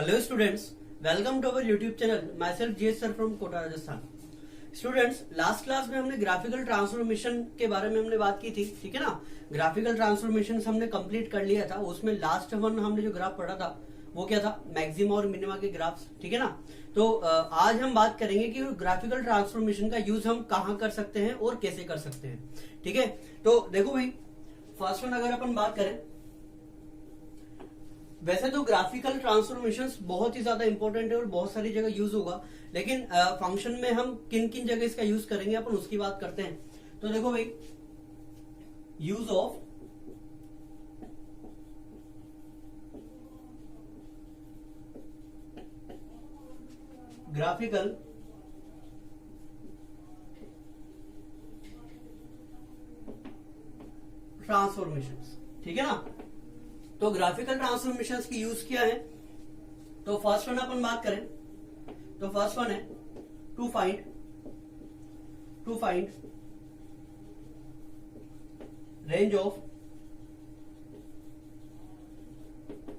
Hello students, welcome to our YouTube channel. Myself GS sir from Kota Rajasthan. Students, last class में हमने graphical transformation के बारे में हमने बात की थी, ठीक है ना। ग्राफिकल ट्रांसफॉर्मेशन हमने कंप्लीट कर लिया था। उसमें लास्ट वन हमने जो ग्राफ पढ़ा था वो क्या था, मैक्सिमा और मिनिमा के ग्राफ्स, ठीक है ना। तो आज हम बात करेंगे कि ग्राफिकल ट्रांसफॉर्मेशन का यूज हम कहाँ कर सकते हैं और कैसे कर सकते हैं, ठीक है। तो देखो भाई, फर्स्ट वन अगर अपन बात करें, वैसे तो ग्राफिकल ट्रांसफॉर्मेशंस बहुत ही ज्यादा इंपॉर्टेंट है और बहुत सारी जगह यूज होगा, लेकिन फंक्शन में हम किन किन जगह इसका यूज करेंगे अपन उसकी बात करते हैं। तो देखो भाई, यूज ऑफ ग्राफिकल ट्रांसफॉर्मेशंस, ठीक है ना। तो ग्राफिकल ट्रांसफॉर्मेशंस की यूज किया है। तो फर्स्ट वन अपन बात करें तो फर्स्ट वन है to find range of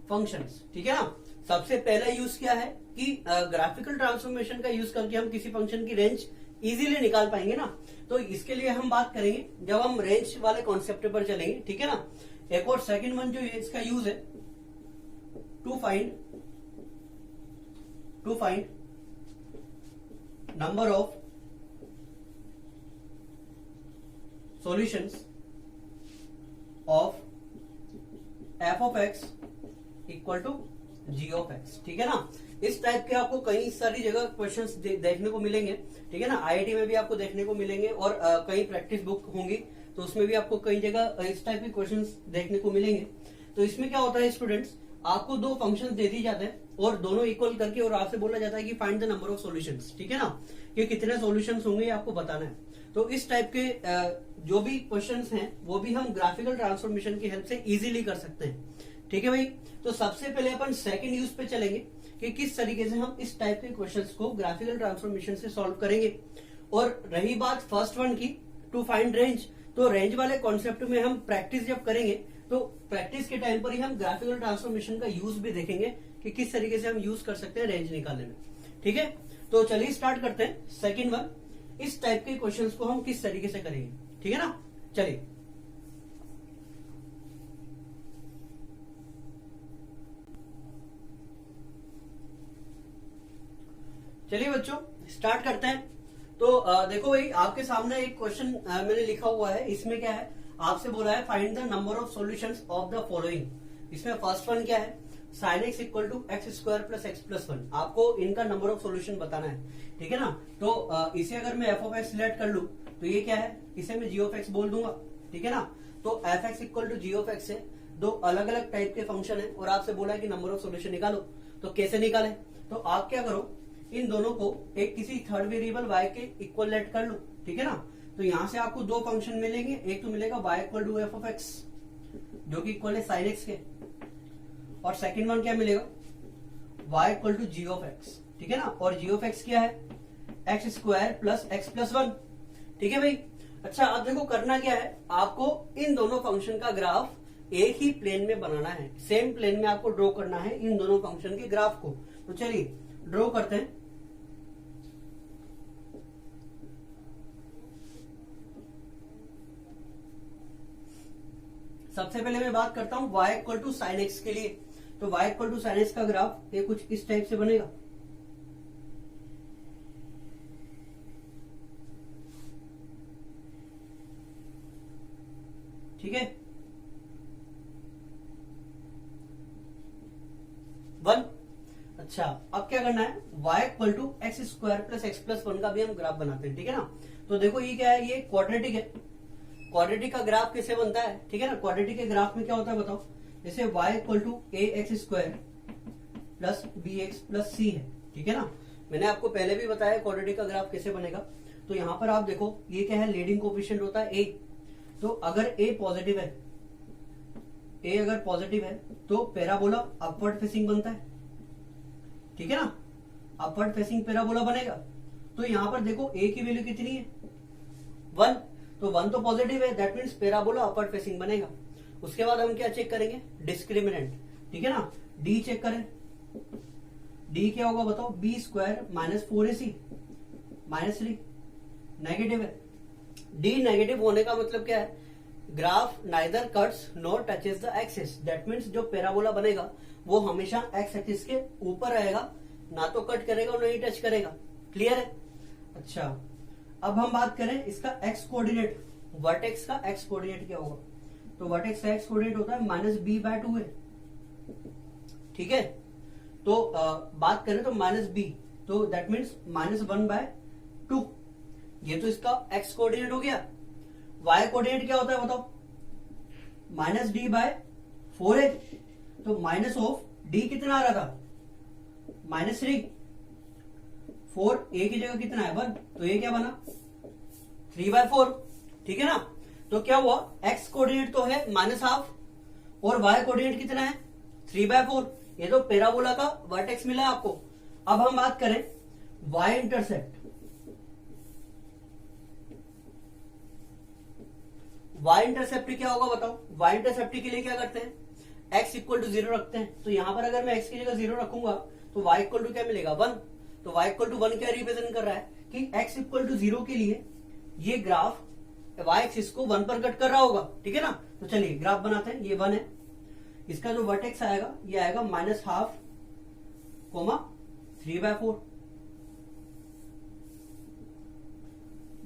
functions, ठीक है ना। सबसे पहला यूज क्या है कि ग्राफिकल ट्रांसफॉर्मेशन का यूज करके हम किसी फंक्शन की रेंज इजीली निकाल पाएंगे ना। तो इसके लिए हम बात करेंगे जब हम रेंज वाले कॉन्सेप्ट पर चलेंगे, ठीक है ना। एक और सेकंड वन जो इसका यूज है, to find number of solutions of f of x equal to g of x, ठीक है ना। इस टाइप के आपको कई सारी जगह क्वेश्चंस देखने को मिलेंगे, ठीक है ना। आईआईटी में भी आपको देखने को मिलेंगे और कई प्रैक्टिस बुक होंगी तो उसमें भी आपको कई जगह इस टाइप के क्वेश्चंस देखने को मिलेंगे। तो इसमें क्या होता है स्टूडेंट्स, आपको दो फंक्शंस दे दी जाते हैं और दोनों इक्वल करके और आपसे बोला जाता है कि find the number of solutions, ठीक है ना। कि कितने सॉल्यूशंस होंगे आपको बताना है। तो इस टाइप के जो भी क्वेश्चंस हैं वो भी हम ग्राफिकल ट्रांसफॉर्मेशन की हेल्प से इजीली कर सकते हैं, ठीक है भाई। तो सबसे पहले अपन सेकंड यूज पे चलेंगे कि किस तरीके से हम इस टाइप के क्वेश्चंस को ग्राफिकल ट्रांसफॉर्मेशन से सॉल्व करेंगे। और रही बात फर्स्ट वन की, टू फाइंड रेंज, तो रेंज वाले कॉन्सेप्ट में हम प्रैक्टिस जब करेंगे तो प्रैक्टिस के टाइम पर ही हम ग्राफिकल ट्रांसफॉर्मेशन का यूज भी देखेंगे कि किस तरीके से हम यूज कर सकते हैं रेंज निकालने में, ठीक है। तो चलिए स्टार्ट करते हैं सेकंड वन। इस टाइप के क्वेश्चंस को हम किस तरीके से करेंगे, ठीक है ना। चलिए बच्चों स्टार्ट करते हैं। तो देखो भाई, आपके सामने एक क्वेश्चन मैंने लिखा हुआ है। इसमें क्या है, आपसे बोला है find the number of solutions of the following. इसमें फर्स्ट वन क्या है, sine x equal to x square plus x plus one. आपको इनका नंबर ऑफ सॉल्यूशन बताना है, ठीक है ना। तो इसे अगर मैं एफ ऑफ एक्स सिलेक्ट कर लूं तो ये क्या है, इसे मैं जी ऑफ एक्स बोल दूंगा, ठीक है ना। तो f x equal to g of x है, दो अलग अलग टाइप के फंक्शन है और आपसे बोला है कि नंबर ऑफ सॉल्यूशन निकालो। तो कैसे निकाले, तो आप क्या करो, इन दोनों को एक किसी थर्ड वेरिएबल y के इक्वल लेट कर लो, ठीक है ना। तो यहां से आपको दो फंक्शन मिलेंगे, एक तो मिलेगा y equal to f of x जो कि इक्वल है साइन एक्स के, और सेकंड वन क्या मिलेगा, y equal to g of x, ठीक है ना। और जी ऑफ एक्स क्या है, x square plus x plus one, ठीक है भाई। अच्छा, अब देखो करना क्या है, आपको इन दोनों फंक्शन का ग्राफ एक ही प्लेन में बनाना है, सेम प्लेन में आपको ड्रॉ करना है इन दोनों फंक्शन के ग्राफ को। तो चलिए ड्रॉ करते हैं। सबसे पहले मैं बात करता हूं y equal to sine x के लिए। तो y equal to sine x का ग्राफ ये कुछ इस टाइप से बनेगा, ठीक है। वन। अच्छा, अब क्या करना है, y equal to x square plus x plus one का भी हम ग्राफ बनाते हैं, ठीक है ना। तो देखो ये क्या है, ये क्वाड्रेटिक है। क्वाड्रेटिक का ग्राफ कैसे बनता है, ठीक है ना। क्वाड्रेटिक के ग्राफ में क्या होता है बताओ, जैसे y equal to a x square plus b x plus c है, ठीक है ना। मैंने आपको पहले भी बताया क्वाड्रेटिक का ग्राफ कैसे बनेगा। तो यहां पर आप देखो, ये क्या है, लीडिंग कोफिशिएंट होता है a। तो अगर a पॉजिटिव है, a अगर पॉजिटिव है तो पैराबोला अपवर्ड फेसिंग बनता है, ठीक है ना। अपवर्ड फेसिंग पैराबोला बनेगा। तो यहां पर देखो a की वैल्यू कितनी है, 1। तो 1 तो पॉजिटिव है, that means parabola upward facing बनेगा। उसके बाद हम क्या चेक करेंगे, डिस्क्रिमिनेंट, ठीक है ना। डी चेक करें, डी क्या होगा बताओ, b square minus 4ac minus 3, negative है। डी नेगेटिव होने का मतलब क्या है, graph neither cuts nor touches the axis, that means जो पैराबोला बनेगा वो हमेशा एक्स एक्सिस के ऊपर रहेगा, ना तो कट करेगा और ना ही टच करेगा। क्लियर है? अच्छा, अब हम बात करें इसका एक्स कोऑर्डिनेट, वर्टेक्स का एक्स कोऑर्डिनेट क्या होगा, तो वर्टेक्स का एक्स कोऑर्डिनेट होता है माइनस बी बाय 2 है। ठीक है, तो बात करें तो माइनस बी, तो दैट मीन्स माइनस 1 बाय 2, ये तो इसका एक्स कोऑर्डिनेट हो गया। वाई कोऑर्डिनेट क्या होता है बताओ, माइनस डी बाय 4a, तो माइनस ऑफ डी कितना आ रहा था, -3, 4a की जगह कितना है 1, तो ये क्या बना 3/4। ठीक है ना, तो क्या हुआ, एक्स कोऑर्डिनेट तो है -½ और वाई कोऑर्डिनेट कितना है 3/4, ये तो पैराबोला का वर्टेक्स मिला है आपको। अब हम बात करें वाई इंटरसेप्ट, वाई इंटरसेप्ट क्या होगा बताओ, वाई इंटरसेप्ट के लिए क्या करते हैं, x इक्वल टू 0 रखते हैं, तो यहां पर अगर मैं x की जगह 0 रखूंगा तो y इक्वल टू क्या मिलेगा 1, तो y इक्वल टू 1 क्या रिप्रेजेंट कर रहा है कि x इक्वल टू 0 के लिए ये ग्राफ y एक्सिस को 1 पर कट कर रहा होगा। ठीक है ना, तो चलिए ग्राफ बनाते हैं, ये 1 है, इसका जो वर्टेक्स आएगा ये आएगा -½ 3/4,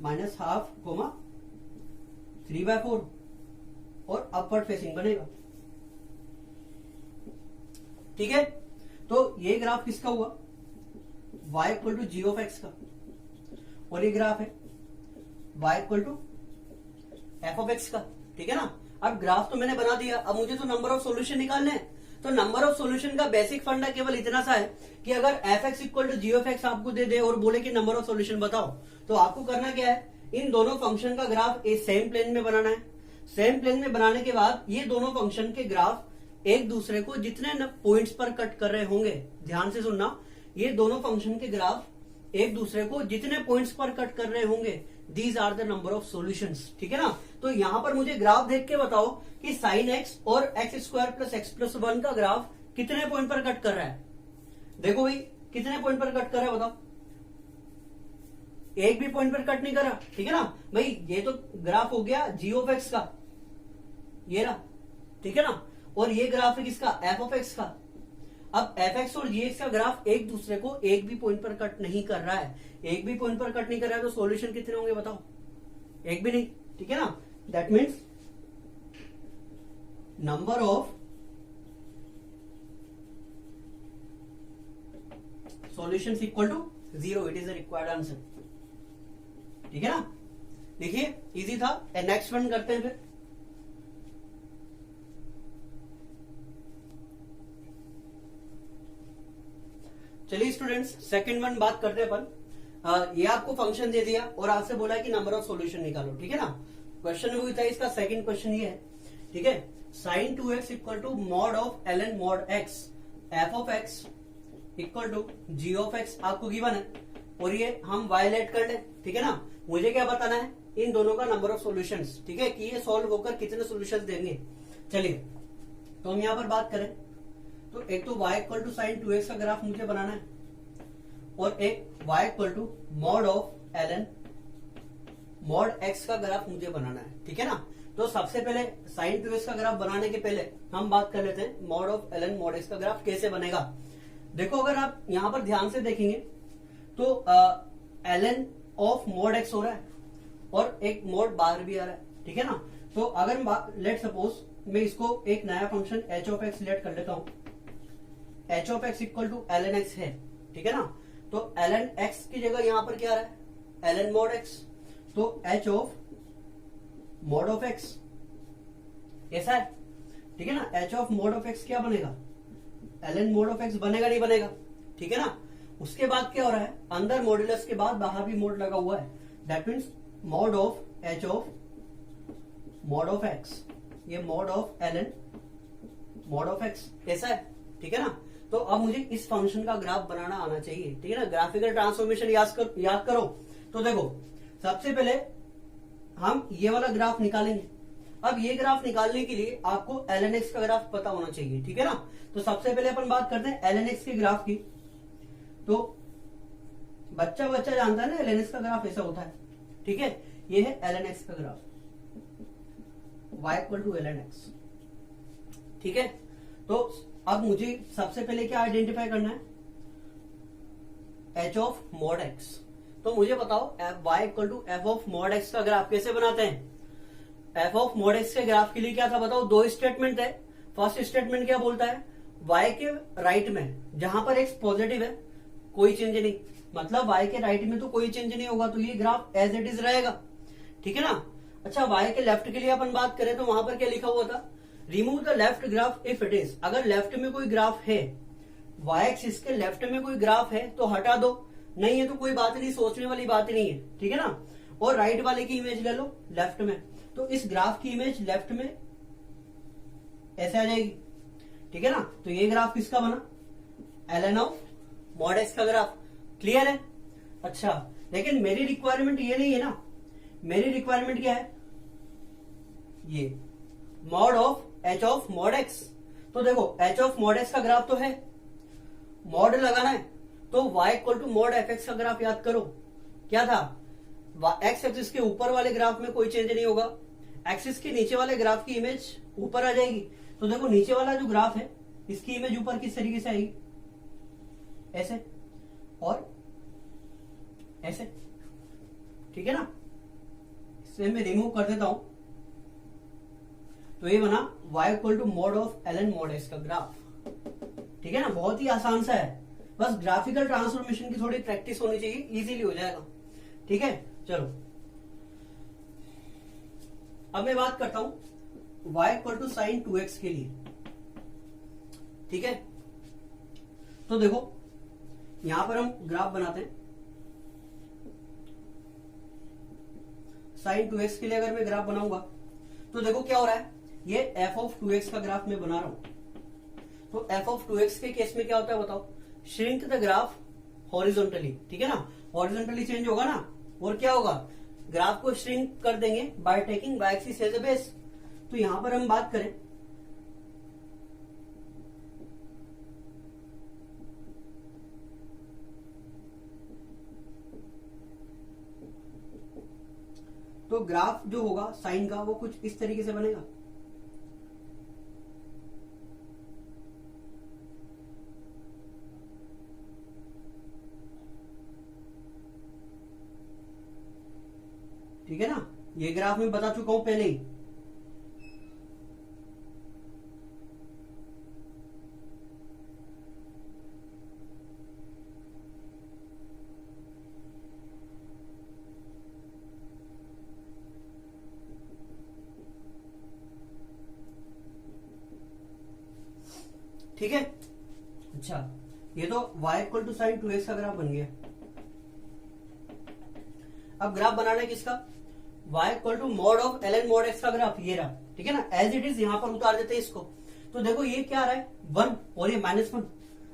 -½ 3/4 और अपवर्ड फेसिंग बनेगा। ठीक है, तो ये ग्राफ किसका हुआ, y equal to g of x का, और ये ग्राफ है y equal to f of x का। ठीक है ना, अब ग्राफ तो मैंने बना दिया, अब मुझे तो नंबर ऑफ सॉल्यूशन निकालने हैं। तो नंबर ऑफ सॉल्यूशन का बेसिक फंडा केवल इतना सा है कि अगर f x equal to g of x आपको दे दे और बोले कि नंबर ऑफ सॉल्यूशन बताओ, तो आपको करना क्या है, इन दोनों फंक्शन का ग्राफ एक सेम प्लेन में बनाना है। सेम प्लेन में बनाने के बाद ये दोनों फंक्शन के ग्राफ एक दूसरे को जितने पॉइंट्स पर कट कर रहे होंगे, ध्यान से सुनना, ये दोनों फंक्शन के ग्राफ एक दूसरे को जितने पॉइंट्स पर कट कर रहे होंगे, these are the number of solutions. ठीक है ना, तो यहां पर मुझे ग्राफ देख के बताओ कि साइन एक्स और x square plus x plus 1 का ग्राफ कितने पॉइंट पर कट कर रहा है। देखो भाई कितने पॉइंट पर कट कर रहा है बताओ, एक भी पॉइंट पर कट नहीं कर रहा। ठीक है ना भाई, ये तो ग्राफ हो गया जी ऑफ एक्स का, ये रहा। ठीक है ना, और ये ग्राफ है किसका, एफ ऑफ एक्स का। अब एफ एक्स और जी एक्स का ग्राफ एक दूसरे को एक भी पॉइंट पर कट नहीं कर रहा है, एक भी पॉइंट पर कट नहीं कर रहा है, तो सॉल्यूशन कितने होंगे बताओ, एक भी नहीं। ठीक है ना, that means number of solutions equal to 0, it is the required answer. ठीक है ना, देखिए इजी था। नेक्स्ट वन करते हैं फिर। चलिए स्टूडेंट्स, सेकंड वन बात करते हैं अपन। ये आपको फंक्शन दे दिया और आपसे बोला कि नंबर ऑफ सॉल्यूशन निकालो। ठीक है ना, क्वेश्चन वही था, इसका सेकंड क्वेश्चन ये है। ठीक है, sine 2x equal to mod of ln mod x f of x equal to g of x आपको गिवन है, और ये हम वायलेट कर ले। ठीक है ना, मुझे क्या बताना है, इन दोनों का नंबर ऑफ सॉल्यूशंस। ठीक है, कि ये सॉल्व होकर कितने सॉल्यूशंस देंगे। चलिए तो हम यहां पर बात करें तो एक तो y equal to sine 2x का ग्राफ मुझे बनाना है, और एक y equal to mod of ln mod x का ग्राफ मुझे बनाना है। ठीक है ना, तो सबसे पहले साइन 2x का ग्राफ बनाने के पहले हम बात कर लेते हैं mod of ln mod x का ग्राफ कैसे बनेगा। देखो अगर आप यहां पर ध्यान से देखेंगे तो ln ऑफ मॉड x हो रहा है और एक मॉड बाहर भी आ रहा है। ठीक है ना, तो अगर लेट सपोज मैं इसको एक नया function h of x let कर लेता हूं, h of x equal to ln x है। ठीक है ना, तो ln x की जगह यहां पर क्या आ रहा है, ln मॉड x, तो h of mod of x ऐसा है। ठीक है ना, h of mod of x क्या बनेगा, ln मॉड ऑफ x बनेगा, नहीं बनेगा। ठीक है ना, उसके बाद क्या हो रहा है, अंदर मॉड्यूलस के बाद बाहर भी मोड लगा हुआ है, that means mod of h of mod of x, ये mod of ln mod of x ऐसा है। ठीक है ना, तो अब मुझे इस फंक्शन का ग्राफ बनाना आना चाहिए। ठीक है ना, ग्राफिकल ट्रांसफॉर्मेशन याद करो। तो देखो सबसे पहले हम ये वाला ग्राफ निकालेंगे। अब ये ग्राफ निकालने के लिए आपको ln x का ग्राफ पता होना चाहिए। ठीक है ना, तो सबसे पहले अपन बात करते हैं ln x के ग्राफ की। तो बच्चा बच्चा जानता है ना ln x का ग्राफ ऐसा होता है, ठीक है। ये है ln x का graph, y equal to ln x, ठीक है। तो अब मुझे सबसे पहले क्या आइडेंटिफाई करना है, h ऑफ मॉड x। तो मुझे बताओ y equal to f of mod x का ग्राफ कैसे बनाते हैं। f ऑफ मॉड x के ग्राफ के लिए क्या था बताओ, दो स्टेटमेंट है। फर्स्ट स्टेटमेंट क्या बोलता है, y के राइट में जहां पर x पॉजिटिव है कोई चेंज नहीं, मतलब y के राइट में तो कोई चेंज नहीं होगा, तो ये ग्राफ एज इट इज रहेगा, ठीक है ना। अच्छा y के लेफ्ट के लिए अपन बात करें तो वहां पर क्या लिखा हुआ था, remove the left graph if it is. अगर लेफ्ट में कोई ग्राफ है, y एक्सिस के लेफ्ट में कोई ग्राफ है तो हटा दो, नहीं है तो कोई बात नहीं, सोचने वाली बात नहीं है, ठीक है ना। और राइट वाले की इमेज ले लो लेफ्ट में, तो इस ग्राफ की इमेज लेफ्ट में ऐसे आ जाएगी, ठीक है ना। तो ये ग्राफ किसका बना, ln ऑफ मॉड x का ग्राफ, क्लियर है। अच्छा लेकिन मेरी रिक्वायरमेंट ये नहीं है ना, मेरी रिक्वायरमेंट क्या है, ये mod of h of mod x। तो देखो h ऑफ मॉड x का ग्राफ तो है, मॉड लगाना है तो y equal to mod f x का ग्राफ याद करो, क्या था, x एक्सिस के ऊपर वाले ग्राफ में कोई चेंज नहीं होगा, एक्सिस के नीचे वाले ग्राफ की इमेज ऊपर आ जाएगी। तो देखो नीचे वाला जो ग्राफ है इसकी इमेज ऊपर किस तरीके से आएगी, ऐसे और ऐसे, ठीक है ना। इसे मैं रिमूव कर देता हूं, तो ये बना y equal to mod of ln mod x का ग्राफ, ठीक है ना। बहुत ही आसान सा है, बस ग्राफिकल ट्रांसफॉर्मेशन की थोड़ी प्रैक्टिस होनी चाहिए, इजीली हो जाएगा, ठीक है। चलो अब मैं बात करता हूं y equal to sine 2x के लिए, ठीक है। तो देखो यहां पर हम ग्राफ बनाते हैं, साइन 2x के लिए अगर मैं ग्राफ बनाऊंगा तो देखो क्या हो रहा है, ये f ऑफ 2x का ग्राफ मैं बना रहा हूं। तो f ऑफ 2x के केस में क्या होता है बताओ, श्रिंक द ग्राफ हॉरिजॉन्टली, ठीक है ना, हॉरिजॉन्टली चेंज होगा ना, और क्या होगा, ग्राफ को श्रिंक कर देंगे by taking y axis as a base. तो यहां पर हम बात करें तो ग्राफ जो होगा साइन का वो कुछ इस तरीके से बनेगा, ठीक है ना। ये ग्राफ मैं बता चुका हूं पहले ही, ठीक है। अच्छा ये तो y equal to sine 2x का ग्राफ बन गया। अब ग्राफ बनाना है किसका, y equal to mod of ln mod x का ग्राफ, ये रहा, ठीक है ना, एज इट इज यहां पर उतार देते हैं इसको। तो देखो ये क्या आ रहा है 1 और ये -1।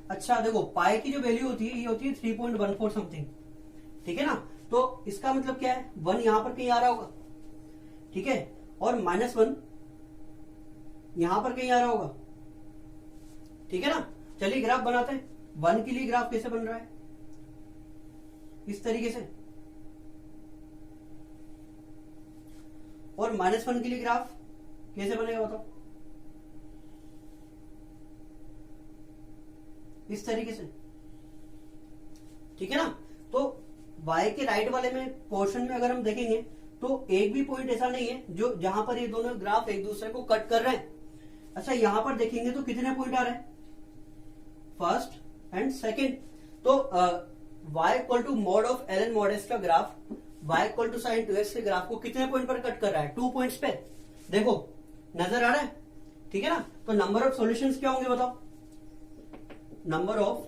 अच्छा देखो पाई की जो वैल्यू होती है ये होती है 3.14 समथिंग, ठीक है ना। तो इसका मतलब क्या है, 1 यहां पर कहीं आ रहा होगा, ठीक है, और -1 यहां पर कहीं आ रहा होगा, ठीक है ना। चलिए ग्राफ बनाते हैं, 1 के लिए ग्राफ कैसे बन रहा है, इस तरीके से, और -1 के लिए ग्राफ कैसे बनेगा बताओ, इस तरीके से, ठीक है ना। तो y के राइट वाले में पोर्शन में अगर हम देखेंगे तो एक भी पॉइंट ऐसा नहीं है जो जहां पर ये दोनों ग्राफ एक दूसरे को कट कर रहे हैं। अच्छा यहां पर देखेंगे तो कितने पॉइंट आ रहे हैं, फर्स्ट एंड सेकेंड। तो y equal to mod of ln mod x का graph y equal to sine 2x के ग्राफ को कितने पॉइंट पर कट कर रहा है, 2 पॉइंट्स पे, देखो नजर आ रहा है, ठीक है ना। तो नंबर ऑफ सॉल्यूशंस क्या होंगे बताओ, number of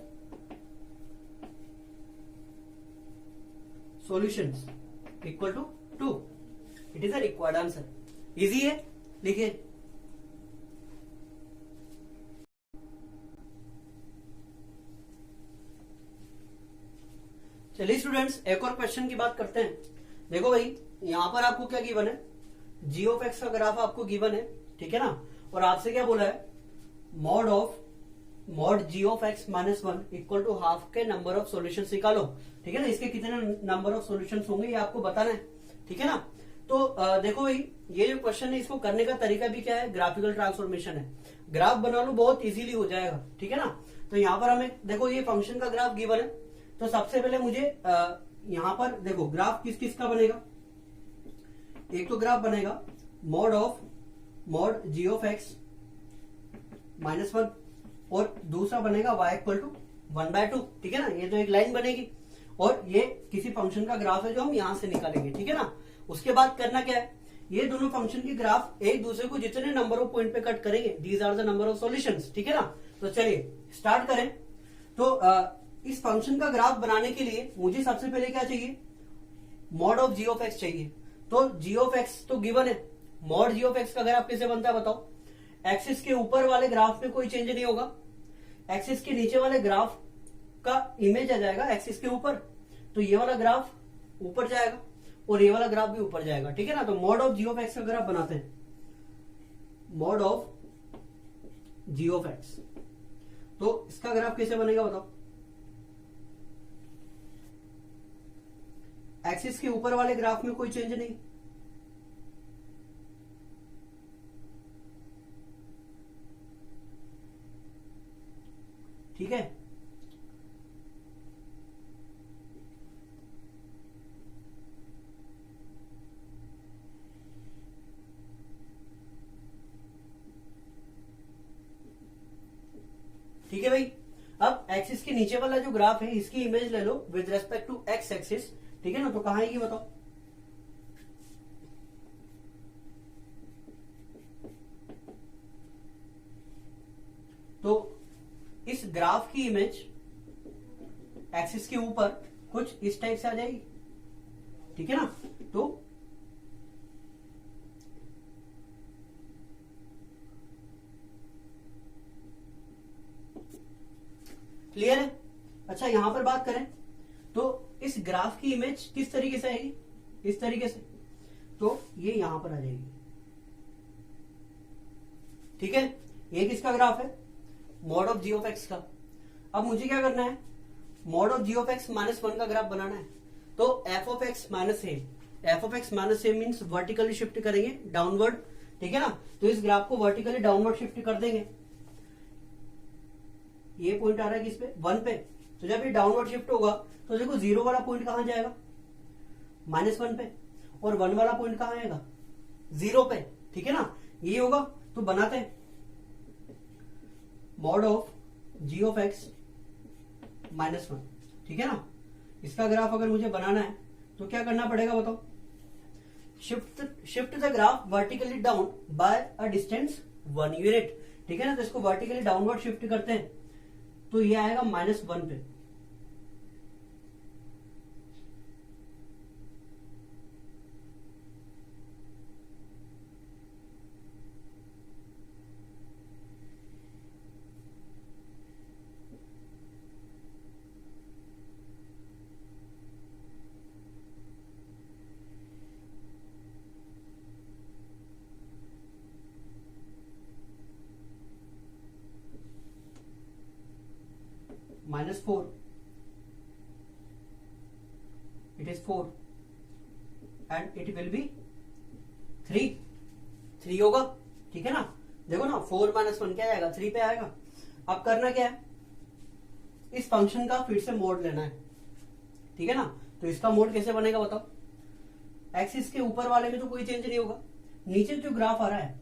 solutions equal to 2, it is a required answer. Easy है, लिखिए। चलिए स्टूडेंट्स एक और क्वेश्चन की बात करते हैं। देखो भाई यहां पर आपको क्या गिवन है, जी ऑफ एक्स का ग्राफ आपको गिवन है, ठीक है ना, और आपसे क्या बोला है, mod of mod g of x minus one equal to half के नंबर ऑफ सॉल्यूशंस निकालो। ठीक है ना, इसके कितने नंबर ऑफ सॉल्यूशंस होंगे ये आपको बताना है। ठीक है ना, तो देखो भाई ये जो क्वेश्चन है इसको करने का तरीका भी क्या है, ग्राफिकल ट्रांसफॉर्मेशन है। ग्राफ बना लो, बहुत इजीली हो जाएगा। ठीक है ना, तो यहाँ पर हमें देखो ये फंक्शन का ग्राफ गिवन है, तो सबसे पहले मुझे यहाँ पर देखो ग्राफ किस किस का बनेगा। एक तो ग्राफ बनेगा mod g of x minus one, और दूसरा बनेगा y इक्वल टू 1/2। ठीक है ना, ये तो एक लाइन बनेगी, और ये किसी फंक्शन का ग्राफ है जो हम यहां से निकालेंगे। ठीक है ना, उसके बाद करना क्या है, ये दोनों फंक्शन के ग्राफ एक दूसरे को जितने नंबर ऑफ पॉइंट पे कट करेंगे, these are the number of solutions. ठीक है ना, तो चलिए स्टार्ट करें। तो इस फंक्शन का ग्राफ बनाने के लिए मुझे सबसे पहले क्या चाहिए, mod of g of x चाहिए। तो जी ऑफ एक्स तो गिवन है, मॉड जी ऑफ एक्स का ग्राफ कैसे बनता है बताओ। एक्सिस के ऊपर वाले ग्राफ में कोई चेंज नहीं होगा, एक्सिस के नीचे वाले ग्राफ का इमेज आ जाएगा एक्सिस के ऊपर, तो ये वाला ग्राफ ऊपर जाएगा और ये वाला ग्राफ भी ऊपर जाएगा। ठीक है ना, तो mod of g of x का ग्राफ बनाते हैं, mod of g of x. तो इसका ग्राफ कैसे बनेगा बताओ। एक्सिस के ऊपर वाले ग्राफ में कोई चेंज नहीं, ठीक है। ठीक है भाई, अब एक्सिस के नीचे वाला जो ग्राफ है इसकी इमेज ले लो with respect to x axis. ठीक है ना, तो कहां आएगी बताओ। तो इस ग्राफ की इमेज एक्सिस के ऊपर कुछ इस टाइप से आ जाएगी। ठीक है ना, तो क्लियर है। अच्छा यहां पर बात करें तो इस ग्राफ की इमेज किस तरीके से आएगी, इस तरीके से, तो ये यहां पर आ जाएगी। ठीक है, ये किसका ग्राफ है, mod of g of x का। अब मुझे क्या करना है, mod of g of x minus one का ग्राफ बनाना है। तो f of x minus a, f of x minus a means vertically shift करेंगे डाउनवर्ड। ठीक है ना, तो इस ग्राफ को वर्टिकली डाउनवर्ड शिफ्ट कर देंगे। ये पॉइंट आ रहा है किस पे, वन पे, तो जब ये डाउनवर्ड शिफ्ट होगा तो देखो जीरो वाला पॉइंट कहां जाएगा, माइनस वन पे, और वन वाला पॉइंट कहां आएगा, जीरो पे। ठीक है ना, ये होगा। तो बनाते हैं mod of g of x minus one. ठीक है ना, इसका ग्राफ अगर मुझे बनाना है तो क्या करना पड़ेगा बताओ, shift the graph vertically down by a distance 1 unit. ठीक है ना, तो इसको वर्टिकली डाउनवर्ड शिफ्ट करते हैं तो ये आएगा माइनस वन पे। -4, it is 4 and it will be 3 होगा। ठीक है ना, देखो ना 4 - 1 क्या आएगा, 3 पे आएगा। अब करना क्या है, इस फंक्शन का फिर से मोड लेना है। ठीक है ना, तो इसका मोड कैसे बनेगा बताओ। एक्सिस के ऊपर वाले में तो कोई चेंज नहीं होगा, नीचे जो ग्राफ आ रहा है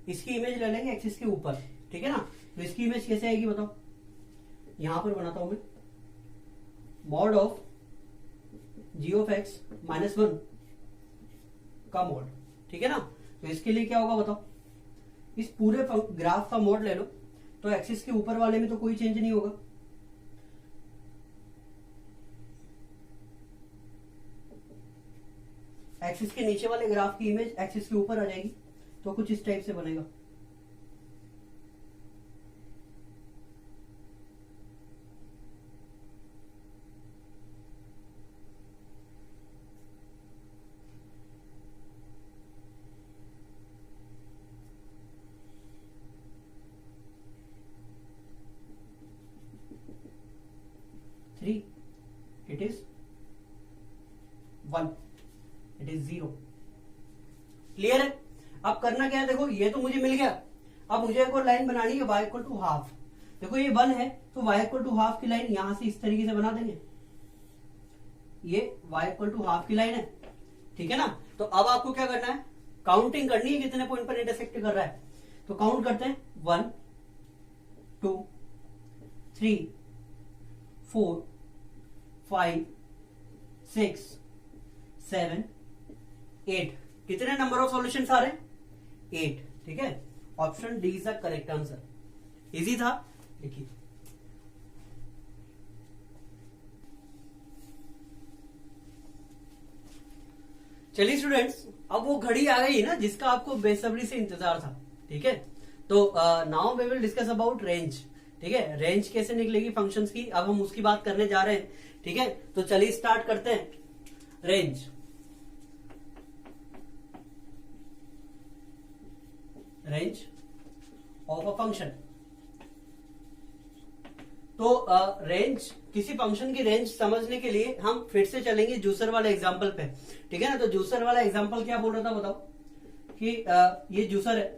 इसकी इमेज ले लेंगे एक्सिस के ऊपर। ठीक है ना, तो इसकी इमेज कैसे आएगी बताओ, यहां पर बनाता हूं मैं, mod of g of x minus one का मोड। ठीक है ना, तो इसके लिए क्या होगा बताओ, इस पूरे ग्राफ का मोड ले लो, तो एक्सिस के ऊपर वाले में तो कोई चेंज नहीं होगा, एक्सिस के नीचे वाले ग्राफ की इमेज एक्सिस के ऊपर आ जाएगी, तो कुछ इस टाइप से बनेगा। 3, it is 1, it is 0। Clear है? अब करना क्या है, देखो ये तो मुझे मिल गया, अब मुझे एक और लाइन बनानी है y इक्वल टू हाफ। देखो ये 1 है तो y इक्वल टू हाफ की लाइन यहां से इस तरीके से बना देंगे, ये y इक्वल टू हाफ की लाइन है, ठीक है ना। तो अब आपको क्या करना है, काउंटिंग करनी है कितने पॉइंट पर इंटरसेक्ट कर रहा है। तो काउंट करते हैं 1 2 3 4 5 6 7 8। कितने नंबर ऑफ सॉल्यूशंस आ रहे हैं, 8, ठीक है। Option D is the correct answer. Easy था, देखिए चलिए स्टूडेंट्स, अब वो घड़ी आ गई ना जिसका आपको बेसब्री से इंतजार था, ठीक है। तो now we will discuss about range, ठीक है। रेंज कैसे निकलेगी फंक्शंस की, अब हम उसकी बात करने जा रहे हैं, ठीक है। तो चलिए स्टार्ट करते हैं। Range of a function. तो रेंज, किसी फंक्शन की रेंज समझने के लिए हम फिर से चलेंगे जूसर वाले एग्जांपल पे, ठीक है ना। तो जूसर वाला एग्जांपल क्या बोल रहा था बताओ, कि ये जूसर है,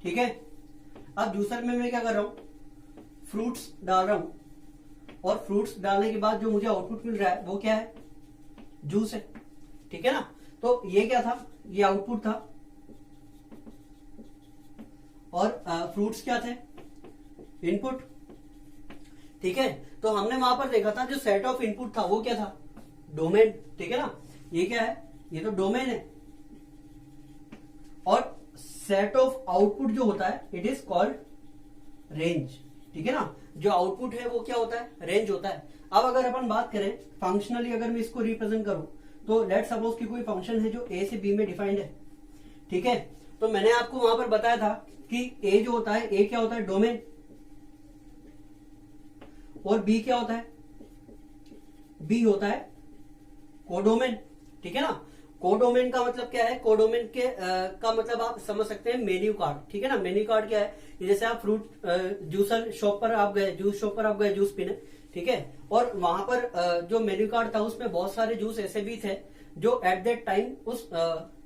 ठीक है। अब जूसर में मैं क्या कर रहा हूं, फ्रूट्स डाल रहा हूं, और फ्रूट्स डालने के बाद जो मुझे आउटपुट मिल रहा है वो क्या है, जूस है, ठीक है ना। तो ये क्या था, ये आउटपुट था, और फ्रूट्स क्या थे, इनपुट, ठीक है। तो हमने वहां पर देखा था जो सेट ऑफ इनपुट था वो क्या था, डोमेन, ठीक है ना। ये क्या है, ये तो डोमेन है, और सेट ऑफ आउटपुट जो होता है इट इज कॉल्ड रेंज, ठीक है ना। जो आउटपुट है वो क्या होता है, रेंज होता है। अब अगर अपन बात करें फंक्शनली, अगर मैं इसको रिप्रेजेंट करूं, तो लेट सपोज कि कोई फंक्शन है जो ए से बी में डिफाइंड है, ठीक है। तो मैंने आपको वहां पर बताया था कि ए जो होता है, ए क्या होता है, डोमेन, और बी क्या होता है, बी होता है कोडोमेन, ठीक है ना। कोडोमेन का मतलब क्या है, कोडोमेन के का मतलब आप समझ सकते हैं मेन्यू कार्ड, ठीक है ना। मेन्यू कार्ड क्या है, जैसे आप फ्रूट जूसर शॉप पर आप गए, जूस शॉप पर आप गए जूस पीने, ठीक है। और वहां पर जो मेन्यू कार्ड था उसमें बहुत सारे जूस ऐसे भी थे जो एट दैट टाइम उस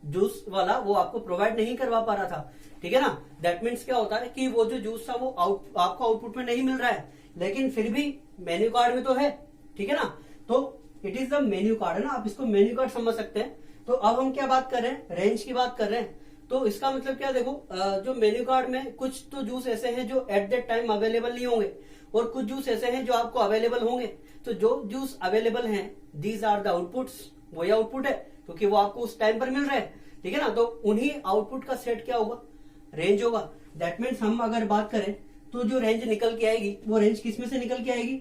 जूस वाला वो आपको प्रोवाइड नहीं करवा पा रहा था, ठीक है ना। दैट मीन्स क्या होता है कि वो जो जूस था वो आपको आउटपुट में नहीं मिल रहा है, लेकिन फिर भी मेन्यू कार्ड में तो है, ठीक है ना। तो it is the menu card, है ना, आप इसको मेन्यू कार्ड समझ सकते हैं। तो अब हम क्या बात कर रहे हैं, रेंज की बात कर रहे हैं। तो इसका मतलब क्या, देखो जो मेन्यू कार्ड में कुछ तो जूस ऐसे हैं जो एट दैट टाइम अवेलेबल नहीं होंगे, और कुछ जूस ऐसे हैं जो आपको अवेलेबल होंगे। तो जो जूस अवेलेबल हैं दीज आर द आउटपुट्स, वही आउटपुट है, क्योंकि वो आपको उस टाइम पर मिल रहा है, ठीक है ना। तो उन्हीं आउटपुट का सेट क्या होगा, रेंज होगा। दैट मीन्स हम अगर बात करें तो जो रेंज निकल के आएगी वो रेंज किस में से निकल के आएगी,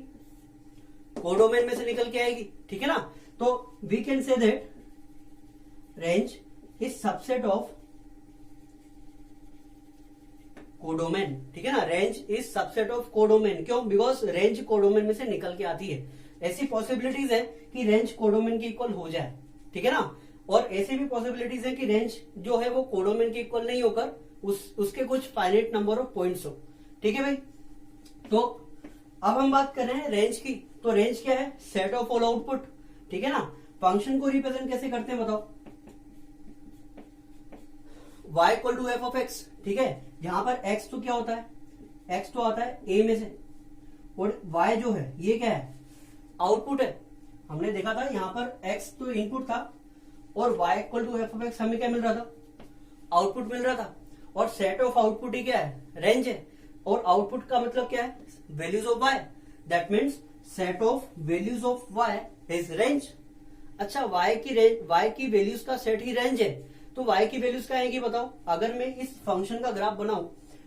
कोडोमेन में से निकल के आएगी, ठीक है ना। तो we can say that range is subset of codomain, ठीक है ना। Range is subset of codomain, क्यों, बिकॉज रेंज कोडोमेन में से निकल के आती है। ऐसी पॉसिबिलिटीज है कि रेंज कोडोमेन के इक्वल हो जाए, ठीक है ना। और ऐसी भी पॉसिबिलिटीज है कि रेंज जो है वो कोडोमेन के इक्वल नहीं होकर उसके कुछ फाइनाइट नंबर ऑफ पॉइंट्स हो, ठीक है भाई। तो अब हम बात कर रहे हैं रेंज की। तो रेंज क्या है, सेट ऑफ ऑल आउटपुट, ठीक है ना। फंक्शन को रिप्रेजेंट कैसे करते हैं बताओ, y equal to f of x, ठीक है। यहां पर x तो क्या होता है, x तो आता है a में से, और y जो है ये क्या है, आउटपुट है। हमने देखा था यहां पर x तो इनपुट था, और y equal to f of x हमें क्या मिल रहा था, आउटपुट मिल रहा था। और सेट ऑफ आउटपुट ही क्या है, रेंज है। और आउटपुट का मतलब क्या है, values of y, that means set of values of y is range. अच्छा, y की वैल्यूज का सेट ही रेंज है, तो y की वैल्यूज क्या आएगी बताओ। अगर मैं इस फंक्शन का ग्राफ बनाऊं,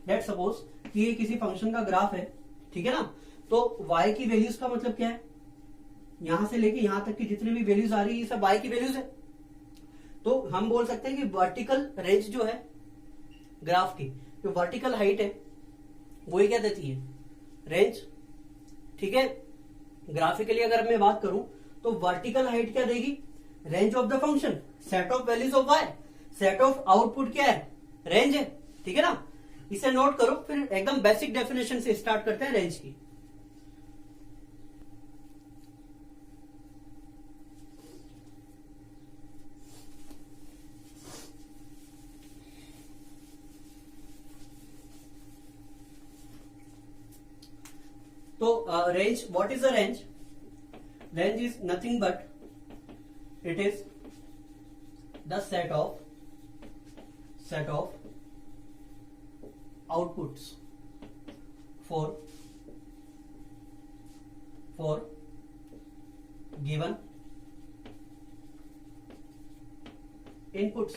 लेट सपोज कि ये किसी फंक्शन का ग्राफ है, ठीक है ना। तो y की वैल्यूज का मतलब क्या है, यहां से लेके यहां तक की जितने भी वैल्यूज आ रही है ये सब y की वैल्यूज है। तो हम बोल सकते हैं कि वर्टिकल रेंज जो है ग्राफ की, जो वर्टिकल हाइट है वही क्या देती है, रेंज, ठीक है। ग्राफिकली अगर मैं बात करूं तो वर्टिकल हाइट क्या देगी, range of the function, set of values of y, set of output क्या है, रेंज है, ठीक है ना। इसे नोट करो, फिर एकदम बेसिक डेफिनेशन से स्टार्ट करते हैं रेंज की। तो range, what is the range? Range is nothing but it is the set of outputs for given inputs.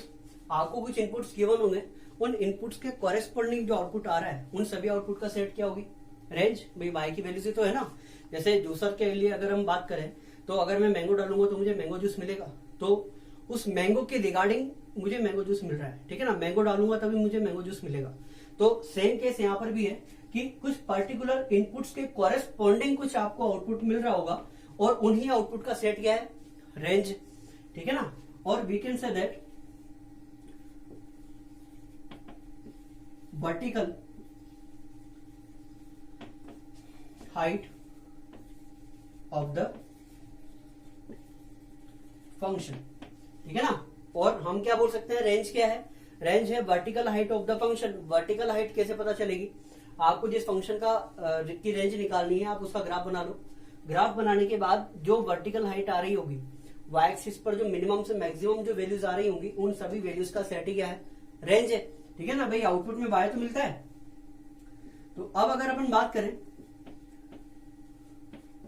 आपको कुछ इनपुट्स गिवन होंगे, उन इनपुट्स के कॉरेस्पॉन्डिंग जो आउटपुट आ रहा है उन सभी आउटपुट का सेट क्या होगी? रेंज। भाई वाई की वैल्यू से तो है ना। जैसे जूसर के लिए अगर हम बात करें तो अगर मैं मैंगो डालूंगा तो मुझे मैंगो जूस मिलेगा, तो उस मैंगो के रिगार्डिंग मुझे मैंगो जूस मिल रहा है, ठीक है ना। मैंगो डालूंगा तभी मुझे मैंगो जूस मिलेगा। तो सेम केस यहाँ पर भी है कि कुछ पर्टिकुलर इनपुट्स के कॉरेस्पॉन्डिंग कुछ आपको आउटपुट मिल रहा होगा और उन्हीं आउटपुट का सेट क्या है? रेंज, ठीक है ना। और we can say that vertical height of the function, ठीक है ना। और हम क्या बोल सकते हैं? रेंज क्या है? रेंज है vertical height of the function. Vertical height कैसे पता चलेगी? आपको जिस फंक्शन का की रेंज निकालनी है आप उसका ग्राफ बना लो। ग्राफ बनाने के बाद जो वर्टिकल हाइट आ रही होगी, वाई एक्सिस पर जो मिनिमम से मैक्सिमम जो वैल्यूज आ रही होंगी उन सभी वैल्यूज का सेट ही क्या है? रेंज है, ठीक है ना। भाई आउटपुट में वाई तो मिलता है। तो अब अगर अपन बात करें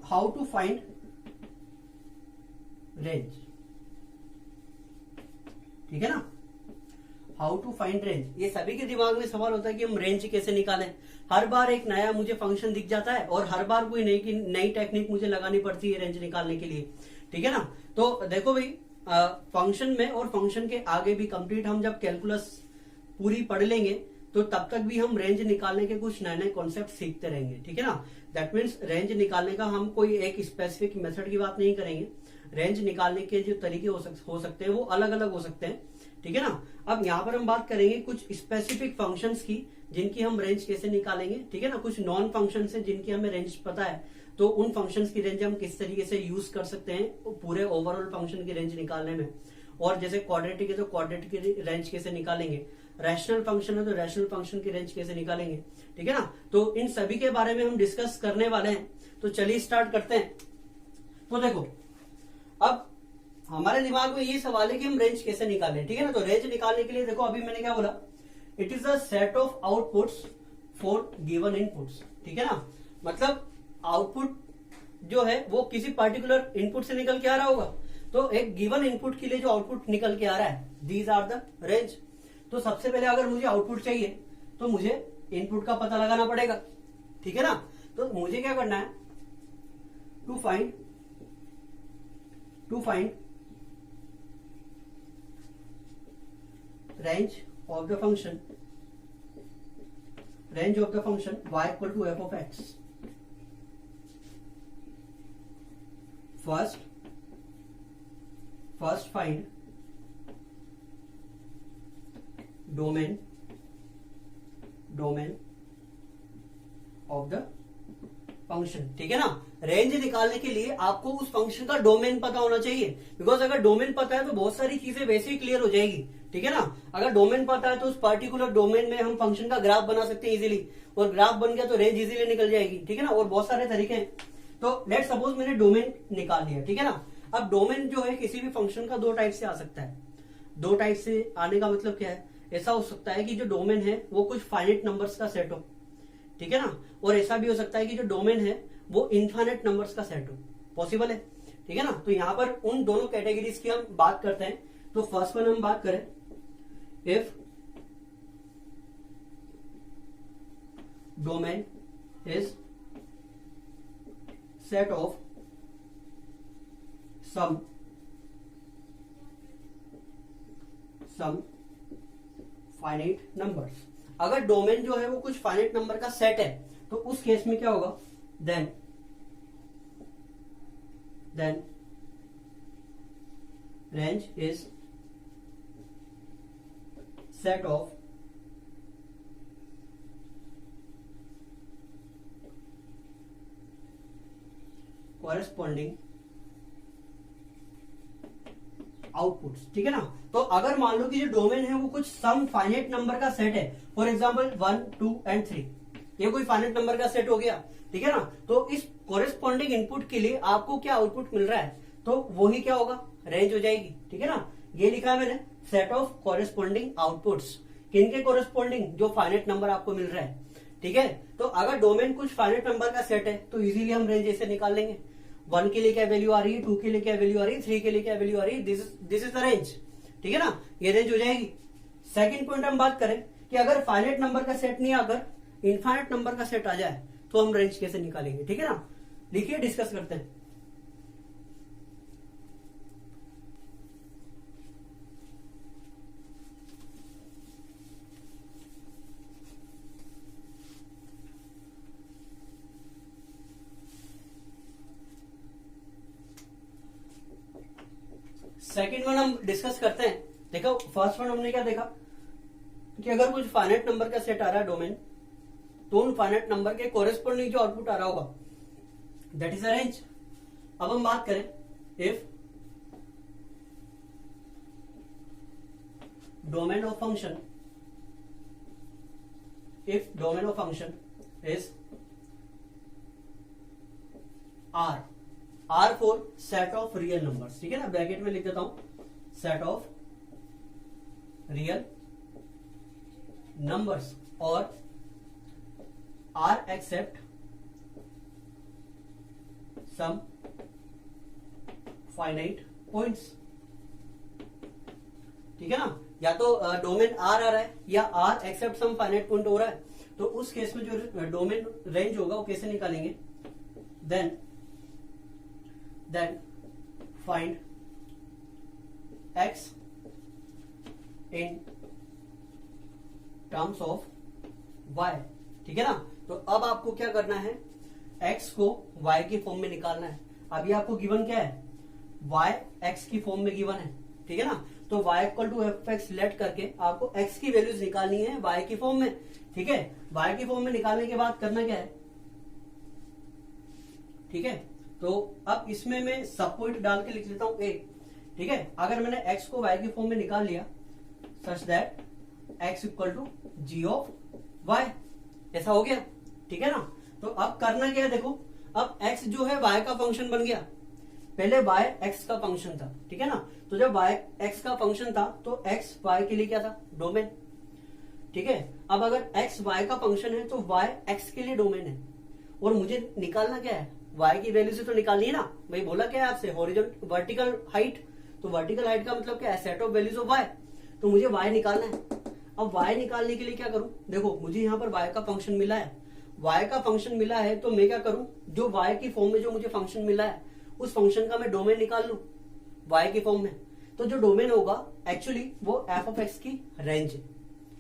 हाउ टू फाइंड रेंज, ठीक है ना। हाउ टू फाइंड रेंज, ये सभी के दिमाग में सवाल होता है कि हम रेंज कैसे निकालें। हर बार एक नया मुझे फंक्शन दिख जाता है और हर बार कोई नई टेक्निक मुझे लगानी पड़ती है रेंज निकालने के लिए, ठीक है ना। तो देखो भाई फंक्शन में और फंक्शन के आगे भी कंप्लीट हम जब कैलकुलस पूरी पढ़ लेंगे तो तब तक भी हम रेंज निकालने के कुछ नए नए कॉन्सेप्ट सीखते रहेंगे, ठीक है ना। दैट मीन्स रेंज निकालने का हम कोई एक स्पेसिफिक मेथड की बात नहीं करेंगे। रेंज निकालने के जो तरीके हो सकते हैं वो अलग अलग हो सकते हैं, ठीक है ना। अब यहाँ पर हम बात करेंगे कुछ स्पेसिफिक फंक्शंस की जिनकी हम रेंज कैसे निकालेंगे, ठीक है ना। कुछ नॉन फंक्शंस है जिनकी हमें रेंज पता है, तो उन फंक्शंस की रेंज हम किस तरीके से यूज कर सकते हैं पूरे ओवरऑल फंक्शन की रेंज निकालने में। और जैसे क्वाड्रेटिक है तो क्वाड्रेटिक की रेंज कैसे निकालेंगे, रैशनल फंक्शन है तो रैशनल फंक्शन की रेंज कैसे निकालेंगे, ठीक है ना। तो इन सभी के बारे में हम डिस्कस करने वाले हैं। तो चलिए स्टार्ट करते हैं। तो देखो अब हमारे दिमाग में ये सवाल है कि हम रेंज कैसे निकालें, ठीक है ना। तो रेंज निकालने के लिए देखो अभी मैंने क्या बोला, it is a set of outputs for given inputs, ठीक है ना। मतलब आउटपुट जो है वो किसी पर्टिकुलर इनपुट से निकल के आ रहा होगा, तो एक गिवन इनपुट के लिए जो आउटपुट निकल के आ रहा है दीज आर द रेंज। तो सबसे पहले अगर मुझे आउटपुट चाहिए तो मुझे इनपुट का पता लगाना पड़ेगा, ठीक है ना। तो मुझे क्या करना है, to find range of the function y equal to f of x. First find domain of the function, ठीक है ना। रेंज निकालने के लिए आपको उस फंक्शन का डोमेन पता होना चाहिए, बिकॉज अगर डोमेन पता है तो बहुत सारी चीजें वैसे ही क्लियर हो जाएगी, ठीक है ना। अगर डोमेन पता है तो उस पर्टिकुलर डोमेन में हम फंक्शन का ग्राफ बना सकते हैं इजीली, और ग्राफ बन गया तो रेंज इजीली निकल जाएगी, ठीक है ना। और बहुत सारे तरीके हैं। तो लेट सपोज मैंने डोमेन निकाल लिया, ठीक है ना। अब डोमेन जो है किसी भी फंक्शन का दो टाइप से आ सकता है। दो टाइप से आने का मतलब क्या है, ऐसा हो सकता है कि जो डोमेन है वो कुछ फाइनाइट नंबर्स का सेट हो, ठीक है ना। और ऐसा भी हो सकता है कि जो डोमेन है वो इनफाइनाइट नंबर्स का सेट हो, पॉसिबल है, ठीक है ना। तो यहां पर उन दोनों कैटेगरीज की हम बात करते हैं। तो फर्स्ट वन हम बात करें, if domain is set of some finite numbers. अगर डोमेन जो है वो कुछ फाइनाइट नंबर का सेट है तो उस केस में क्या होगा, then range is set of corresponding outputs, ठीक है ना। तो अगर मान लो कि जो डोमेन है वो कुछ सम फाइनाइट नंबर का सेट है, फॉर एग्जांपल 1, 2 एंड 3, ये कोई फाइनाइट नंबर का सेट हो गया, ठीक है ना। तो इस कोरेस्पॉन्डिंग इनपुट के लिए आपको क्या आउटपुट मिल रहा है, तो वो ही क्या होगा, रेंज हो जाएगी, ठीक है ना। ये लिखा है मैंने, सेट ऑफ कोरेस्पॉन्डिंग आउटपुट्स, किनके कोरेस्पॉन्डिंग, जो फाइनाइट नंबर आपको मिल रहा है, ठीक है। तो अगर डोमेन कुछ फाइनाइट नंबर का सेट है तो इजीली हम रेंज ऐसे निकाल लेंगे, 1 के लिए क्या वैल्यू आ रही है, 2 के लिए क्या वैल्यू आ रही है, 3 के लिए क्या वैल्यू आ रही है, दिस इज द रेंज, ठीक है ना, ये रेंज हो जाएगी। सेकंड पॉइंट हम बात करें कि अगर फाइनाइट नंबर का सेट नहीं आकर इनफाइनाइट नंबर का सेट आ जाए तो हम रेंज कैसे निकालेंगे, ठीक है ना। लिखिए, डिस्कस करते हैं। सेकंड वन हम डिस्कस करते हैं। देखो फर्स्ट वन हमने क्या देखा कि अगर कुछ फाइनाइट नंबर का सेट आ रहा है डोमेन, तो उन फाइनाइट नंबर के कोरेस्पॉन्डिंग जो आउटपुट आ रहा होगा दैट इज अ रेंज। अब हम बात करें, if domain of function, if domain of function is R, R for set of real numbers, ठीक है ना, ब्रैकेट में लिख देता हूं, सेट ऑफ रियल नंबर्स, और R except some finite points, ठीक है ना। या तो डोमेन आर आ रहा है या R except some finite point हो रहा है, तो उस केस में जो डोमेन रेंज होगा वो कैसे निकालेंगे, then find x in terms of y, ठीक है ना। तो अब आपको क्या करना है, x को y के फॉर्म में निकालना है। अभी आपको गिवन क्या है, y x की फॉर्म में गिवन है, ठीक है ना। तो y equal to f x let करके आपको x की वैल्यूज निकालनी है y की फॉर्म में, ठीक है। y की फॉर्म में निकालने के बाद करना क्या है, ठीक है। तो अब इसमें मैं सब पॉइंट डाल के लिख लेता हूं a, ठीक है। अगर मैंने x को y के फॉर्म में निकाल लिया such that x equal to g of y, ऐसा हो गया, ठीक है ना। तो अब करना क्या है, देखो अब x जो है y का फंक्शन बन गया, पहले y x का फंक्शन था, ठीक है ना। तो जब y x का फंक्शन था तो x y के लिए क्या था, डोमेन, ठीक है। अब अगर x y का फंक्शन है तो y x के लिए डोमेन है, और मुझे निकालना क्या है, y की वैल्यू से तो निकालनी है ना। भाई बोला क्या है आपसे, हॉरिजॉन्टल वर्टिकल हाइट, तो वर्टिकल हाइट का मतलब क्या है, set of values of y, तो मुझे y निकालना है। अब y निकालने के लिए क्या करूं, देखो मुझे यहाँ पर y का फंक्शन मिला है, y का फंक्शन मिला है तो मैं क्या करूं, जो y की फॉर्म में जो मुझे फंक्शन मिला है उस फंक्शन का मैं डोमेन निकाल लूं y की फॉर्म में। तो जो डोमेन होगा एक्चुअली वो f ऑफ x की रेंज है,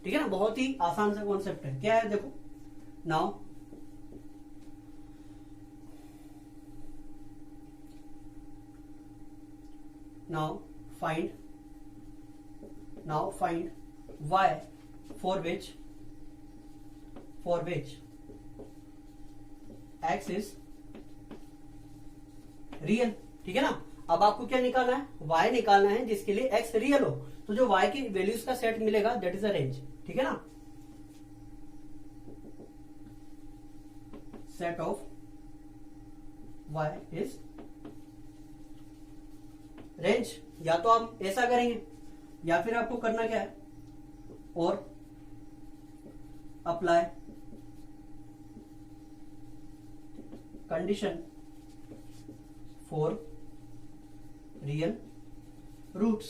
ठीक है ना। बहुत ही आसान सा कॉन्सेप्ट है, क्या है देखो, now find y for which x is real, ठीक है ना। अब आपको क्या निकालना है, y निकालना है जिसके लिए x रियल हो। तो जो y की वैल्यूज का सेट मिलेगा दैट इज अ रेंज, ठीक है ना। Set of y is range. या तो आप ऐसा करेंगे या फिर आपको करना क्या है, और apply condition for real roots,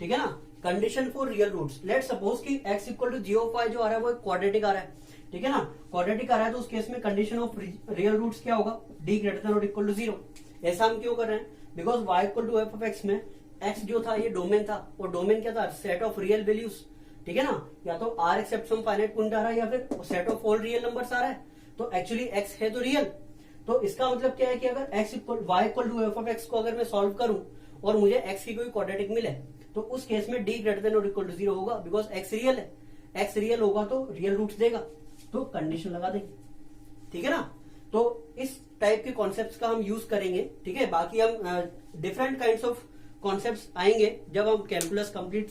ठीक है ना। Condition for real roots, let suppose कि x equal to g of y जो आ रहा है वो क्वाड्रेटिक आ रहा है, ठीक है ना। क्वाड्रेटिक आ रहा है तो उस केस में कंडीशन ऑफ रियल रूट्स क्या होगा, d ग्रेटर देन और इक्वल टू 0। ऐसा हम क्यों कर रहे हैं, because y equal to f of x में x जो था ये डोमेन था, और डोमेन क्या था, सेट ऑफ रियल वैल्यूज, ठीक है ना। या तो r except some finite point आ रहा है या फिर set of all real numbers आ रहा है, तो एक्चुअली x है तो रियल। तो इसका मतलब क्या है कि अगर x equal y equal to f of x को अगर मैं सॉल्व करूं और मुझे x की कोई क्वाड्रेटिक मिले तो उस केस में d ग्रेटर देन और इक्वल टू 0 होगा, बिकॉज x रियल है। x रियल होगा तो रियल रूट्स देगा, तो कंडीशन लगा देंगे, ठीक है ना। तो इस टाइप के कॉन्सेप्ट्स का हम यूज करेंगे, ठीक है। बाकी हम डिफरेंट काइंड्स ऑफ कॉन्सेप्ट्स आएंगे जब हम कैलकुलस कंप्लीट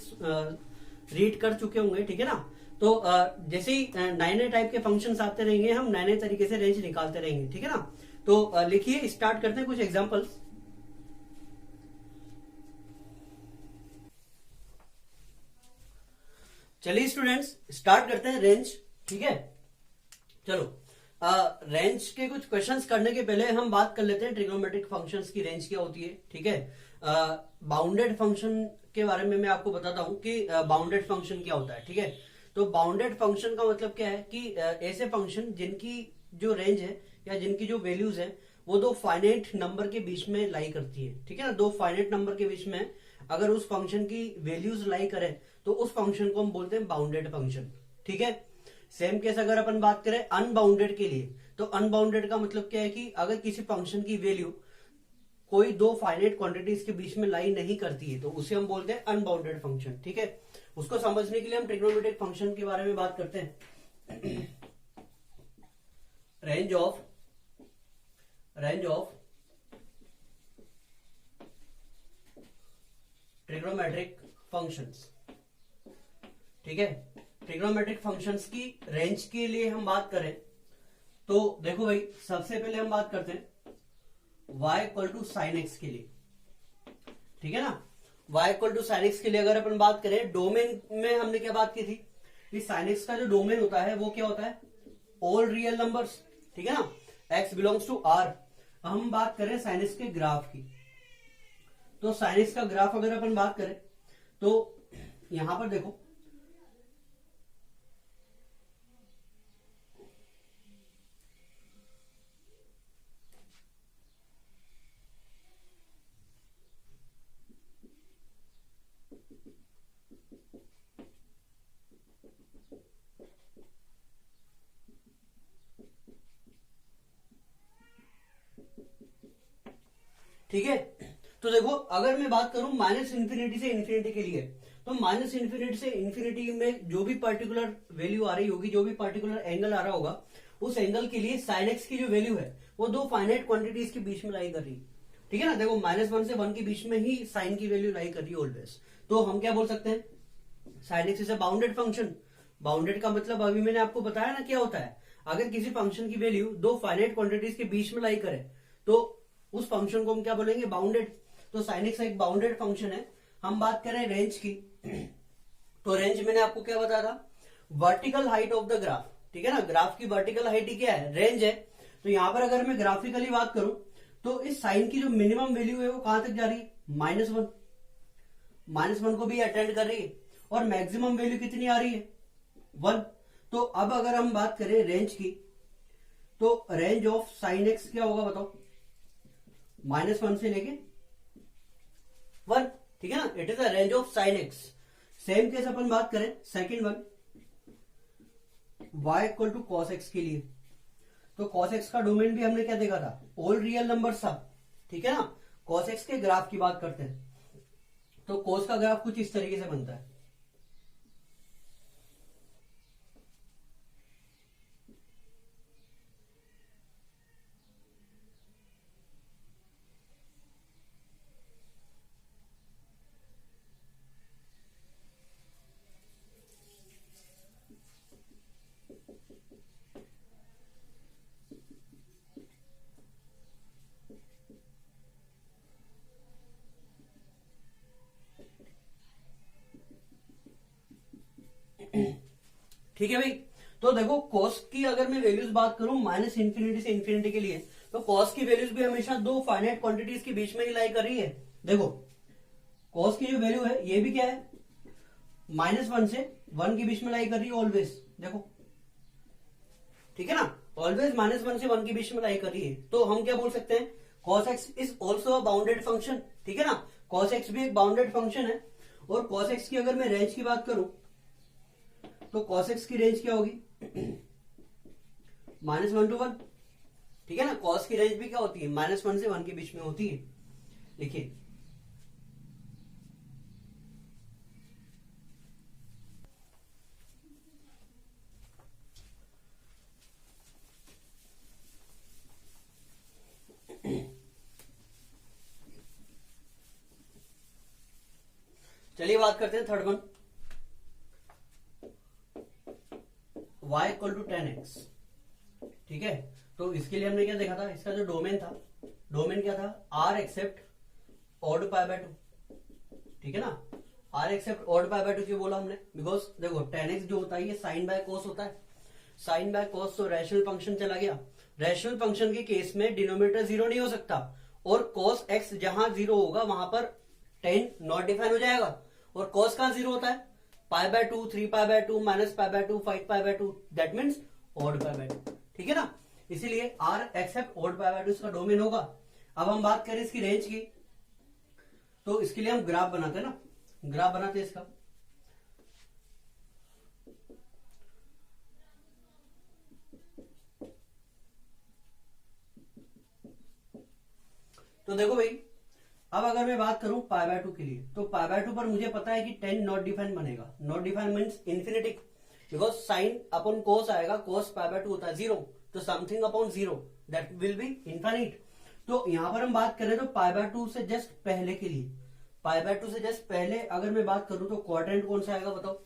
रीड कर चुके होंगे, ठीक है ना। तो जैसे ही नए नए टाइप के फंक्शंस आते रहेंगे, हम नए नए तरीके से रेंज निकालते रहेंगे, ठीक है ना। तो लिखिए, स्टार्ट करते हैं कुछ एग्जांपल्स। चलिए स्टूडेंट्स, स्टार्ट करते हैं रेंज, ठीक है। चलो, रेंज के कुछ क्वेश्चंस करने के पहले हम बात कर लेते हैं ट्रिग्नोमेट्रिक फंक्शंस की रेंज क्या होती है, ठीक है। बाउंडेड फंक्शन के बारे में मैं आपको बताता हूं कि बाउंडेड फंक्शन क्या होता है, ठीक है। तो बाउंडेड फंक्शन का मतलब क्या है कि ऐसे फंक्शन जिनकी जो रेंज है या जिनकी जो वैल्यूज है वो दो फाइनाइट नंबर के बीच में लाई करती है, ठीक है ना। दो फाइनाइट नंबर के बीच में अगर उस फंक्शन की वैल्यूज लाई करे तो उस फंक्शन को हम बोलते हैं बाउंडेड फंक्शन, ठीक है। सेम केस अगर अपन बात करें अनबाउंडेड के लिए, तो अनबाउंडेड का मतलब क्या है कि अगर किसी फंक्शन की वैल्यू कोई दो फाइनाइट क्वांटिटीज के बीच में लाई नहीं करती है तो उसे हम बोलते हैं अनबाउंडेड फंक्शन, ठीक है। उसको समझने के लिए हम ट्रिग्नोमेट्रिक फंक्शन के बारे में बात करते हैं। रेंज ऑफ ट्रिग्नोमेट्रिक फंक्शंस, ठीक है। ट्रिग्नोमेट्रिक फंक्शंस की रेंज के लिए हम बात करें तो देखो भाई, सबसे पहले हम बात करते हैं y equal to sine x के लिए, ठीक है ना। y equal to sine x के लिए अगर अपन बात करें, डोमेन में हमने क्या बात की थी कि साइन एक्स का जो डोमेन होता है वो क्या होता है, ऑल रियल नंबर्स, ठीक है ना। x belongs to r। हम बात करें साइन एक्स के ग्राफ की, तो साइन एक्स का ग्राफ अगर अपन बात करें तो यहां पर देखो, ठीक है। तो देखो, अगर मैं बात करूं माइनस इंफिनिटी से इंफिनिटी के लिए, तो माइनस इंफिनिटी से इंफिनिटी में जो भी पर्टिकुलर वैल्यू आ रही होगी, जो भी पर्टिकुलर एंगल आ रहा होगा, उस एंगल के लिए साइन एक्स की जो वैल्यू है वो दो फाइनाइट क्वांटिटीज के बीच में लाई कर रही है, ठीक है ना। देखो, -1 से 1 के बीच में ही साइन की वैल्यू लाई कर रही है ऑलवेज। तो हम क्या बोल सकते हैं, sine x is a bounded function. Bounded का मतलब अभी मैंने आपको बताया ना क्या होता है, अगर किसी फंक्शन की वैल्यू दो फाइनाइट क्वांटिटीज के बीच में लाई करे तो उस फंक्शन को हम क्या बोलेंगे, बाउंडेड। तो साइन एक्स एक बाउंडेड फंक्शन है। हम बात करें रेंज की, तो रेंज मैंने आपको क्या बताया था, vertical height of the graph, ठीक है ना। ग्राफ की वर्टिकल हाइट ही क्या है, रेंज है। तो यहां पर अगर मैं ग्राफिकली बात करूं तो इस साइन की जो मिनिमम वैल्यू है वो कहां तक जा रही है, -1। -1 को भी अटेंड कर रही है, और मैक्सिमम वैल्यू कितनी आ रही है, 1। तो अब अगर हम बात करें रेंज की, तो रेंज ऑफ साइन एक्स क्या होगा बताओ, -1 से लेके 1, ठीक है ना। It is the range of sine x. Same case अपन बात करें second one, y equal to cos x के लिए, तो कॉस एक्स का डोमेन भी हमने क्या देखा था, ऑल रियल नंबर था, ठीक है ना। कॉस एक्स के ग्राफ की बात करते हैं, तो कॉस का ग्राफ कुछ इस तरीके से बनता है। ठीक है भाई। तो देखो, कॉस की अगर मैं वैल्यूज बात करूं माइनस इंफिनिटी से इंफिनिटी के लिए, तो कॉस की वैल्यूज भी हमेशा दो फाइनाइट क्वांटिटीज के बीच में ही लाई कर रही है। देखो, कॉस की जो वैल्यू है ये भी क्या है, -1 से 1 के बीच में लाई कर रही है ऑलवेज, देखो, ठीक है ना। ऑलवेज -1 से 1 के बीच में लाई कर रही है। तो हम क्या बोल सकते हैं, cos x is also a bounded function, ठीक है ना। cos x भी एक बाउंडेड फंक्शन है। और cos x की अगर मैं रेंज की बात करूं तो cos x की रेंज क्या होगी, -1 to 1, ठीक है ना। cos की रेंज भी क्या होती है, -1 से 1 के बीच में होती है। लिखिए, चलिए बात करते हैं third one. y equal to 10x। ठीक है, तो इसके लिए हमने क्या देखा था, इसका जो डोमेन था, डोमेन क्या था, r except odd pi by 2। ठीक है ना, r except odd pi by 2 क्यों बोला हमने, बिकॉज देखो 10x जो होता है ये साइन बाय कॉस होता है, साइन बाय कॉस तो रैशनल फंक्शन चला गया। रैशनल फंक्शन के केस में डिनोमिनेटर जीरो नहीं हो सकता, और cos x जहां जीरो होगा वहां पर 10 नॉट डिफाइन हो जाएगा, और cos कहां जीरो होता है, pi by 2, 3 pi by 2, minus pi by 2, 5 pi by 2, that means odd pi by 2। ठीक है ना, इसीलिए r except odd pi by 2 इसका डोमेन होगा। अब हम बात करें इसकी रेंज की, तो इसके लिए हम ग्राफ बनाते हैं ना, ग्राफ बनाते हैं इसका। तो देखो भाई, अब अगर मैं बात करूं पाई बाय 2 के लिए, तो पाई बाय 2 पर मुझे पता है कि 10 नॉट डिफाइन बनेगा। Not define means infinity, because sine upon कोस आएगा, कोस पाई बाय 2 होता है 0, तो something upon 0 that will B infinite. तो यहां पर हम बात करें तो पाई बाय 2 से जस्ट पहले के लिए, पाई बाय 2 से जस्ट पहले अगर मैं बात करूं तो क्वाड्रेंट कौन सा आएगा बताओ,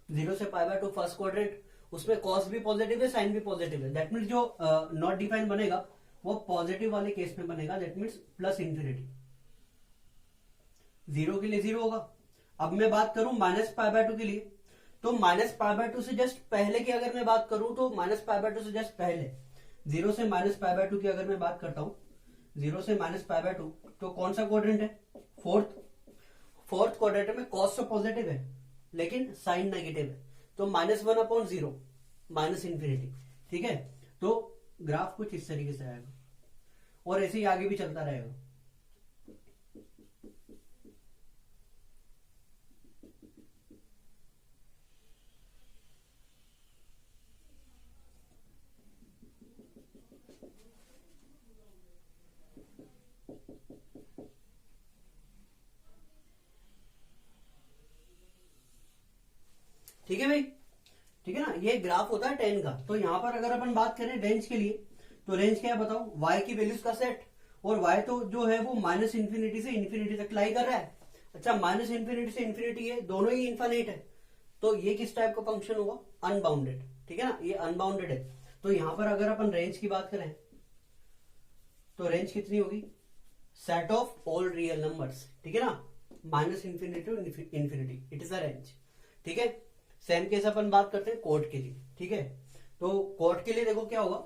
0 से पाई बाय 2 फर्स्ट क्वाड्रेंट, उसमें कॉस भी पॉजिटिव है, साइन भी पॉजिटिव है, दैट मीन्स जो नॉट डिफाइन बनेगा वो पॉजिटिव वाले केस में बनेगा, दैट मीन्स प्लस इंफिनिटी। 0 के लिए 0 होगा। अब मैं बात करूं माइनस पाई बाय 2 के लिए, तो माइनस पाई बाय 2 से जस्ट पहले की अगर मैं बात करूं तो माइनस पाई बाय 2 से जस्ट पहले, 0 से माइनस पाई बाय 2 की अगर मैं बात करता हूं, 0 से माइनस पाई बाय 2, तो कौन सा क्वाड्रेंट है, फोर्थ क्वाड्रेंट में कॉस तो पॉजिटिव है लेकिन साइन नेगेटिव है, तो -1/0 माइनस इंफिनिटी। ठीक है, तो ग्राफ कुछ इस तरीके से आएगा, और ऐसे ही आगे भी चलता रहेगा। ठीक है भाई, ठीक है ना, ये ग्राफ होता है 10 का। तो यहां पर अगर अपन बात करें रेंज के लिए, तो रेंज क्या है बताओ, y की वैल्यूज का सेट, और y तो जो है वो माइनस इंफिनिटी से इंफिनिटी तक लाई कर रहा है। अच्छा, माइनस इंफिनिटी से इंफिनिटी है, दोनों ही इनफाइनाइट है, तो ये किस टाइप का फंक्शन होगा, अनबाउंडेड। ठीक है ना, ये अनबाउंडेड है। तो यहां पर अगर अपन रेंज की बात करें तो रेंज कितनी होगी, set of all real numbers. ठीक है ना, minus infinity to infinity, it is a range. ठीक है, सेम केस अपन बात करते हैं कोट के लिए। ठीक है, तो कोट के लिए देखो क्या होगा,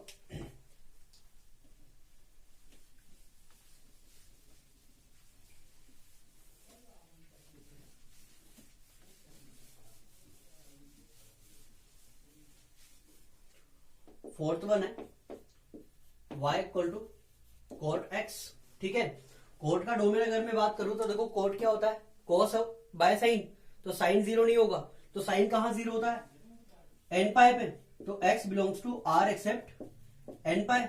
फोर्थ वन है y equal to cot x। ठीक है, कोट का डोमेन अगर मैं बात करूं तो देखो कोट क्या होता है, कॉस बाय साइन, तो साइन 0 नहीं होगा, तो साइन कहां 0 होता है, एन पाई पे, तो x belongs to r except n pi,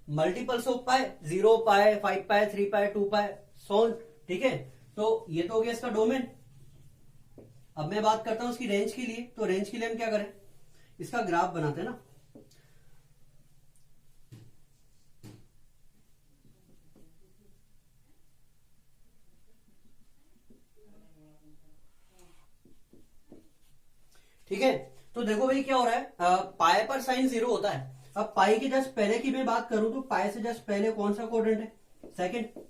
multiples of pi, 0 pi, 5 pi, 3 pi, 2 pi, so on. ठीक है, तो ये तो हो गया इसका डोमेन। अब मैं बात करता हूं इसकी रेंज के लिए, तो रेंज के लिए हम क्या करें, इसका ग्राफ बनाते हैं ना। ठीक है, तो देखो भाई क्या हो रहा है, पाई पर साइन 0 होता है। अब पाई के जस्ट पहले की मैं बात करूं तो पाई से जस्ट पहले कौन सा क्वाड्रेंट है, सेकंड।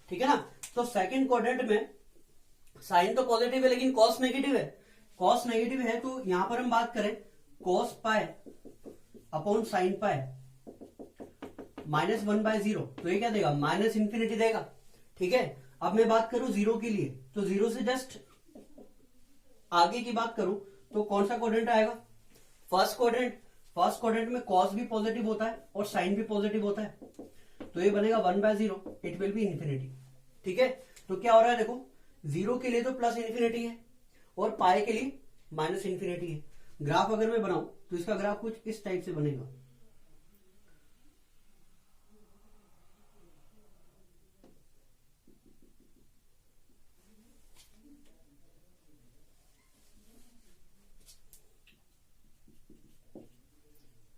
ठीक है ना, तो सेकंड क्वाड्रेंट में साइन तो पॉजिटिव है लेकिन कॉस नेगेटिव है, कॉस नेगेटिव है, तो यहां पर हम बात करें cos pi upon sine pi -1/0, तो ये क्या देगा, माइनस इंफिनिटी देगा। ठीक है, अब मैं बात करूं 0 के लिए, तो 0 से जस्ट आगे की बात करूं तो कौन सा क्वाड्रेंट आएगा, फर्स्ट क्वाड्रेंट। फर्स्ट क्वाड्रेंट में कॉस भी पॉजिटिव होता है और साइन भी पॉजिटिव होता है, तो ये बनेगा 1/0, इट विल बी इंफिनिटी। ठीक है, तो क्या हो रहा है देखो, 0 के लिए तो प्लस इंफिनिटी है और पाई के लिए माइनस इंफिनिटी है। ग्राफ अगर मैं बनाऊं तो इसका ग्राफ कुछ इस टाइप से बनेगा।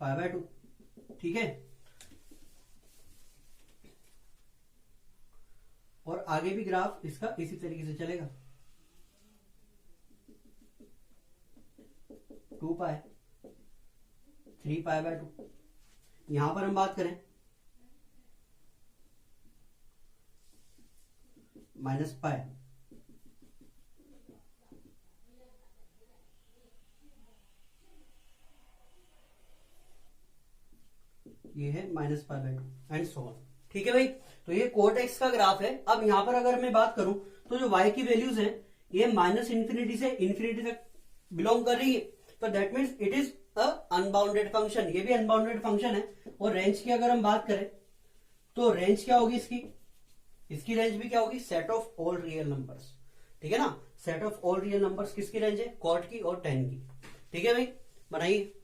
π/2। ठीक है, और आगे भी ग्राफ इसका इसी तरीके से चलेगा, 2 पाई 3π/2। यहां पर हम बात करें -π, ये है -π/2 एंड सो ऑन। ठीक है भाई, तो ये कोट एक्स का ग्राफ है। अब यहां पर अगर मैं बात करूं तो जो y की वैल्यूज है ये -∞ से इन्फिनिटी तक बिलोंग कर रही है, तो that means it is a unbounded function. ये भी अनबाउंडेड फंक्शन है। और रेंज की अगर हम बात करें तो रेंज क्या होगी इसकी रेंज भी क्या होगी, set of all real numbers. ठीक है ना, set of all real numbers किसकी रेंज है, कॉट की और टेन की। ठीक है भाई, बनाइए।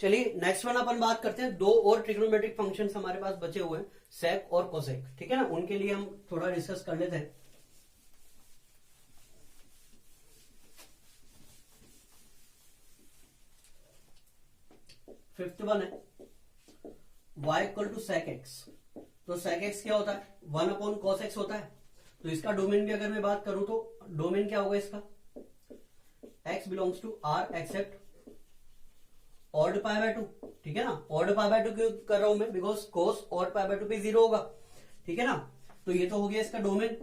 चलिए नेक्स्ट वन अपन बात करते हैं। दो और ट्रिग्नोमेट्रिक फंक्शंस हमारे पास बचे हुए हैं, सेक और कोसेक। ठीक है ना, उनके लिए हम थोड़ा डिस्कस कर लेते हैं। फिफ्थ वन है y equal to sec x. तो सेक एक्स क्या होता है, 1/cos x होता है। तो इसका डोमेन भी अगर मैं बात करूं तो डोमेन क्या होगा इसका, x belongs to r except odd π/2। ठीक है ना, ऑड π/2 क्यों कर रहा हूं मैं, बिकॉज कोस ऑड π/2 पे 0 होगा। ठीक है ना, तो ये तो हो गया इसका डोमेन।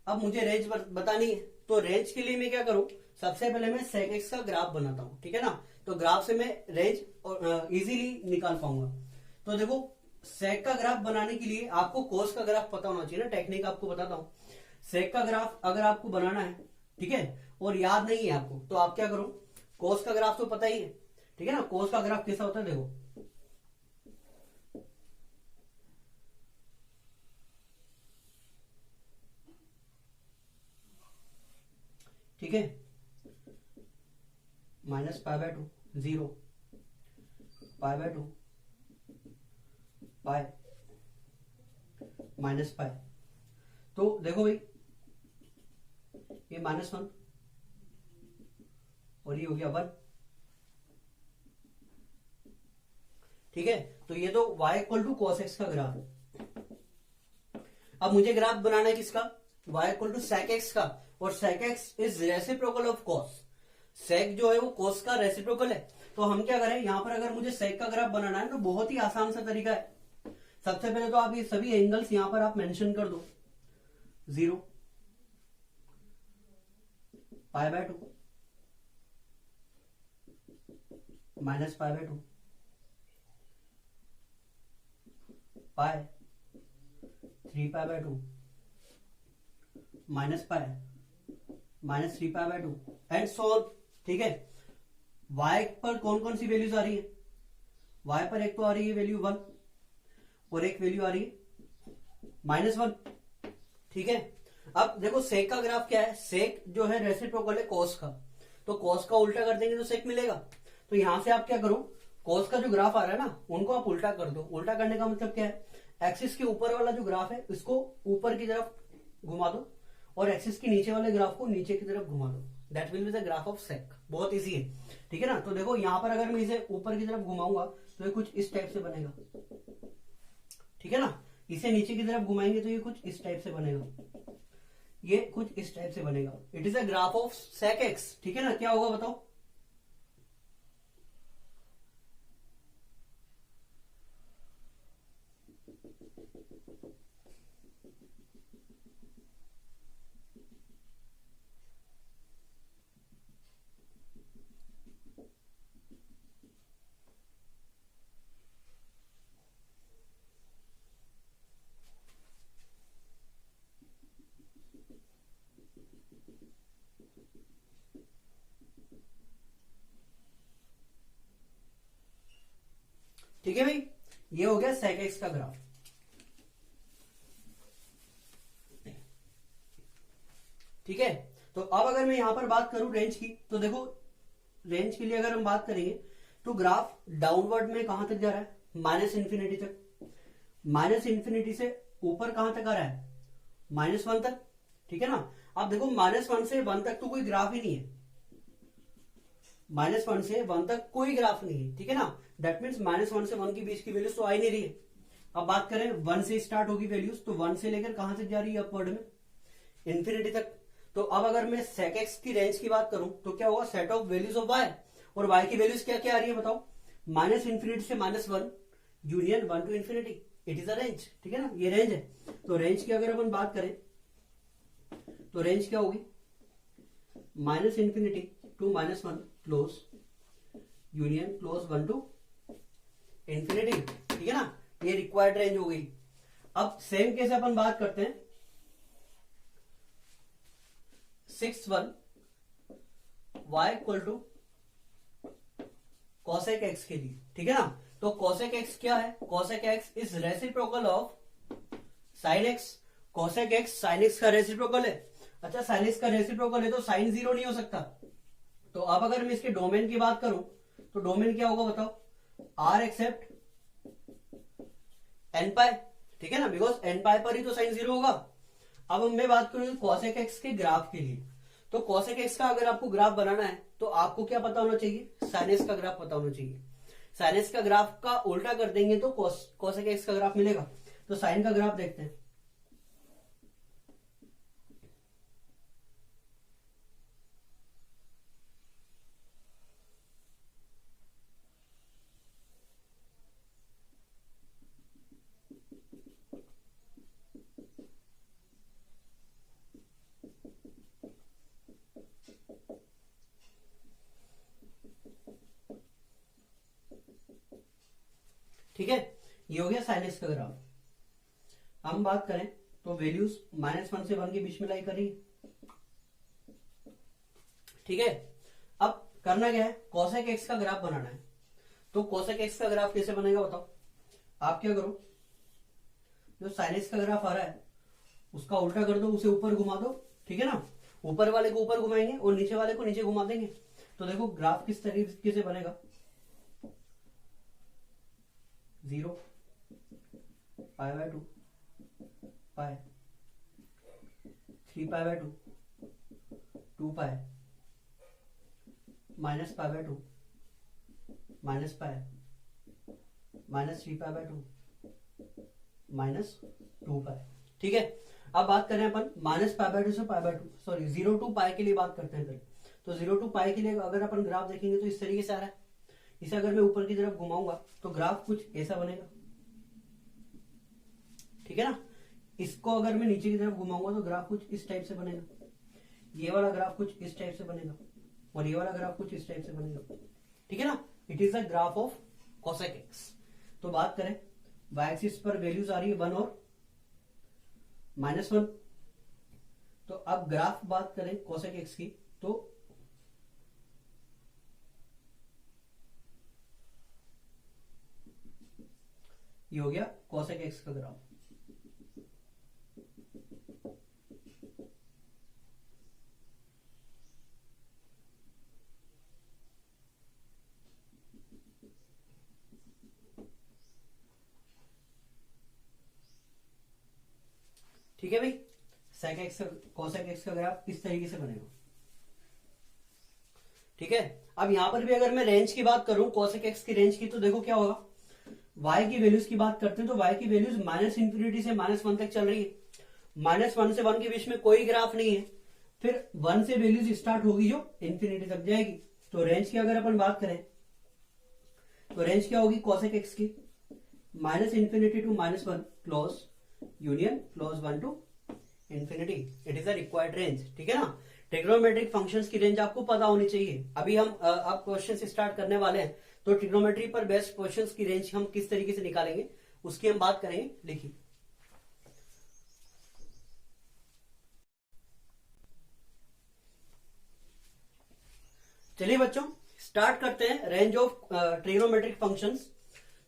अब मुझे रेंज बतानी है, तो रेंज के लिए मैं क्या करूं, सबसे पहले मैं सेक एक्स का ग्राफ बनाता हूं। ठीक है ना, तो ग्राफ से मैं रेंज इजीली निकाल पाऊंगा। तो देखो सेक का ग्राफ बनाने के लिए आपको कोस का ग्राफ पता होना चाहिए ना। टेक्निक आपको बताता हूं। सेक का ग्राफ अगर आपको बनाना है, ठीक है, और याद नहीं है आपको, तो आप क्या करो, कोस का ग्राफ तो पता ही है। ठीक है ना, कोस का ग्राफ कैसा होता है देखो, ठीक है, -π/2 0 π/2 π -π। तो देखो भाई ये -1 और ये हो गया 1। ठीक है, तो ये तो y equal to cos x का ग्राफ है। अब मुझे ग्राफ बनाना है किसका, y equal to sec x का, और sec x is reciprocal of cos. Sec जो है वो कॉस का रेसिप्रोकल है। तो हम क्या करें, यहां पर अगर मुझे सेक का ग्राफ बनाना है तो बहुत ही आसान सा तरीका है। सबसे पहले तो आप ये सभी एंगल्स यहां पर आप मेंशन कर दो, 0 π/2 -π/2 π 3π/2 -π -3π/2 एंड सो ऑन। ठीक है, y पर कौन कौन सी वैल्यूज आ रही है, y पर एक तो आ रही है वैल्यू 1 और एक वैल्यू आ रही है -1। ठीक है, अब देखो सेक का ग्राफ क्या है, सेक जो है रेसिप्रोकल है कोस का, तो कोस का उल्टा कर देंगे तो सेक मिलेगा। तो यहां से आप क्या करो, कोस का जो ग्राफ आ रहा है ना उनको आप उल्टा कर दो। उल्टा करने का मतलब क्या है, एक्सिस के ऊपर वाला जो ग्राफ है इसको ऊपर की तरफ घुमा दो और एक्सिस के नीचे वाले ग्राफ को नीचे की तरफ घुमा दो। That will be the graph of sec. बहुत इजी है। ठीक है ना, तो देखो यहां पर अगर मैं इसे ऊपर की तरफ घुमाऊंगा तो ये कुछ इस टाइप से बनेगा। ठीक है ना, इसे नीचे की तरफ घुमाएंगे तो ये कुछ इस टाइप से बनेगा, ये कुछ इस टाइप से बनेगा। It is a graph of sec x. ठीक है ना, क्या होगा बताओ, ठीक है भाई, ये हो गया सेक एक्स का ग्राफ। ठीक है, तो अब अगर मैं यहां पर बात करूं रेंज की, तो देखो रेंज के लिए अगर हम बात करेंगे तो ग्राफ डाउनवर्ड में कहां तक जा रहा है, -∞ तक। -∞ से ऊपर कहां तक आ रहा है, -1 तक। ठीक है ना, अब देखो -1 से 1 तक तो कोई ग्राफ ही नहीं है, -1 से 1 तक कोई ग्राफ नहीं है। ठीक है ना, दैट मीन्स -1 से 1 के बीच की वैल्यू तो आ ही नहीं रही है। अब बात करें 1 से स्टार्ट होगी वैल्यूज, तो 1 से लेकर कहां तक जा रही है, अपवर्ड में इंफिनिटी तक। तो अब अगर मैं sec x की रेंज की बात करूं तो क्या होगा, set of values of y, और y की वैल्यूज क्या क्या आ रही है बताओ, माइनस इंफिनिटी से -1 union 1 to infinity, it is a range, ठीक है ना, ये रेंज है। तो रेंज की अगर अपन बात करें तो रेंज क्या होगी, minus infinity to -1 close union close 1 to infinity, ठीक है ना, ये रिक्वायर्ड रेंज हो गई। अब सेम केस अपन बात करते हैं 6 1 y equal to cosec x के लिए, ठीक है ना। तो cosec x क्या है, cosec x is reciprocal of sin x, cosec x sin x का रेसिप्रोकल है। अच्छा, sin x का रेसिप्रोकल है तो sin 0 नहीं हो सकता। तो अब अगर मैं इसके डोमेन की बात करूं तो डोमेन क्या होगा बताओ, r एक्सेप्ट n पाई, ठीक है ना, बिकॉज n पाई पर ही तो sin 0 होगा। अब मैं बात करूं cosec x के ग्राफ के लिए, तो cosec x का अगर आपको ग्राफ बनाना है तो आपको क्या पता होना चाहिए, sin x का ग्राफ पता होना चाहिए। sin x का ग्राफ का उल्टा कर देंगे तो cosec x का ग्राफ मिलेगा। तो sin का ग्राफ देखते हैं। ठीक है, ये हो गया sin x का ग्राफ। हम बात करें तो वैल्यूज -1 से 1 के बीच में लाई करी, ठीक है। अब करना क्या है, cosec x का ग्राफ बनाना है। तो cosec x का ग्राफ कैसे बनेगा बताओ, आप क्या करो, जो sin x का ग्राफ आ रहा है उसका उल्टा कर दो, उसे ऊपर घुमा दो, ठीक है ना, ऊपर वाले को ऊपर घुमाएंगे और नीचे वाले को नीचे घुमा देंगे। तो देखो ग्राफ किस तरीके से बनेगा, 0 पाई by 2 pi 3 pi by 2 2 pi minus pi by 2 minus pi -3 pi by 2 -2 पाई, ठीक है। अब बात करें अपन माइनस पाई बाय 2 से पाई बाय 2, सॉरी 0 टू पाई के लिए बात करते हैं पहले। तो 0 टू पाई के लिए अगर अपन ग्राफ देखेंगे तो इस तरीके से आ रहा है। इसे अगर मैं ऊपर की तरफ घुमाऊंगा तो ग्राफ कुछ ऐसा बनेगा, ठीक है ना। इसको अगर मैं नीचे की तरफ घुमाऊंगा तो ग्राफ कुछ इस टाइप से बनेगा, ये वाला ग्राफ कुछ इस टाइप से बनेगा और ये वाला ग्राफ कुछ इस टाइप से बनेगा, ठीक है ना। It is a graph of cosec x। तो बात करें y एक्सिस पर वैल्यूज आ रही है 1 और -1। तो अब ग्राफ बात करें cosec x की, तो ये हो गया cosec x का ग्राफ। ठीक है भाई, sec x cosec x का ग्राफ इस तरीके से बनेगा, ठीक है। अब यहां पर भी अगर मैं रेंज की बात करूं cosec x की रेंज की, तो देखो क्या होगा, y की वैल्यूज की बात करते हैं तो y की वैल्यूज माइनस इंफिनिटी से -1 तक चल रही है। -1 से 1 के बीच में कोई ग्राफ नहीं है, फिर 1 से वैल्यूज स्टार्ट होगी जो इंफिनिटी तक जाएगी। तो रेंज की अगर अपन बात करें तो रेंज क्या होगी cosec x की, -infinity to -1 close union close 1 to infinity, it is a required range, ठीक है ना। ट्रिग्नोमेट्रिक फंक्शंस की रेंज आपको पता होनी चाहिए। अभी हम अब क्वेश्चन स्टार्ट करने वाले हैं, तो ट्रिग्नोमेट्री पर बेस्ड क्वेश्चंस की रेंज हम किस तरीके से निकालेंगे उसकी हम बात करेंगे। देखिए चलिए बच्चों स्टार्ट करते हैं रेंज ऑफ ट्रिग्नोमेट्रिक फंक्शंस।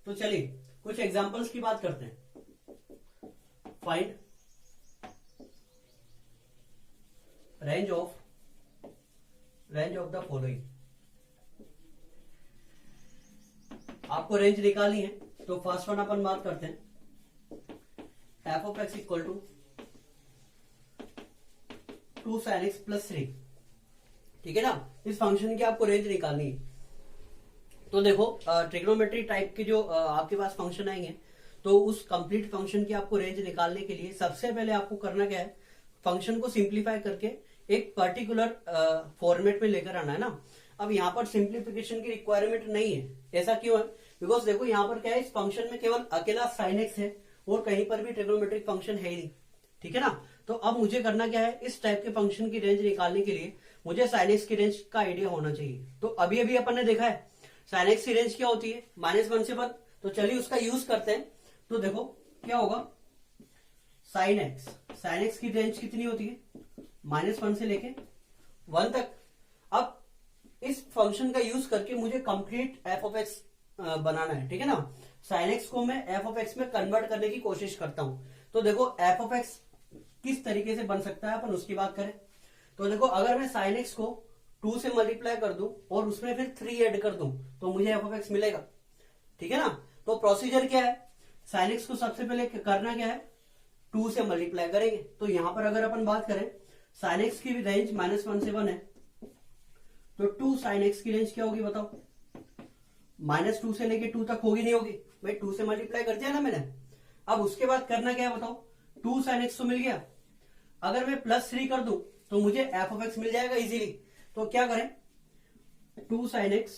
तो चलिए कुछ एग्जांपल्स की बात करते हैं। Find range of the following. आपको रेंज निकालनी है तो फर्स्ट वन अपन बात करते हैं f of x equal to 2 sin x plus 3, ठीक है ना। इस फंक्शन की आपको रेंज निकालनी है। तो देखो ट्रिग्नोमेट्री टाइप के जो आपके पास फंक्शन आएंगे तो उस कंप्लीट फंक्शन की आपको रेंज निकालने के लिए सबसे पहले आपको करना क्या है, फंक्शन को सिंप्लीफाई करके एक पर्टिकुलर फॉर्मेट में लेकर आना है ना। अब यहाँ पर सिंप्लीफिकेशन की रिक्वायरमेंट नहीं है, ऐसा क्यों है, बिकॉज देखो यहाँ पर क्या है, इस फंक्शन में केवल अकेला साइन एक्स है और कहीं पर भी ट्रिग्नोमेट्रिक फंक्शन है ही नहीं, ठीक है ना। तो अब मुझे करना क्या है, इस टाइप के फंक्शन की रेंज निकालने के लिए मुझे साइन एक्स की रेंज का आइडिया होना चाहिए। तो अभी अभी अपन ने देखा है साइन एक्स की रेंज क्या होती है, -1 से 1। तो चलिए उसका यूज करते हैं। तो देखो क्या होगा, साइन एक्स की रेंज कितनी होती है, -1 से लेके 1 तक। अब इस फंक्शन का यूज करके मुझे कंप्लीट एफ ऑफ एक्स बनाना है, ठीक है ना। साइन एक्स को मैं एफ ऑफ एक्स में कन्वर्ट करने की कोशिश करता हूं। तो देखो एफ ऑफ एक्स किस तरीके से बन सकता है, अपन उसकी बात करें तो देखो, अगर मैं साइन एक्स को 2 से मल्टीप्लाई कर दूं और उसमें फिर 3 ऐड कर दूं तो मुझे एफ ऑफ एक्स मिलेगा, ठीक है ना। तो प्रोसीजर क्या है, साइन एक्स को सबसे पहले करना क्या है, 2 से मल्टीप्लाई करेंगे। तो यहां पर अगर अपन बात करें साइन एक्स की भी रेंज -1 से 1 है, तो 2 साइन एक्स की रेंज क्या होगी बताओ, -2 से लेके 2 तक होगी नहीं होगी, भाई 2 से मल्टीप्लाई कर दिया ना मैंने। अब उसके बाद करना क्या है बताओ, 2 साइन एक्स तो मिल गया, अगर मैं +3 कर दूं तो मुझे एफ ऑफ एक्स मिल जाएगा इजीली। तो क्या करें, 2 साइन एक्स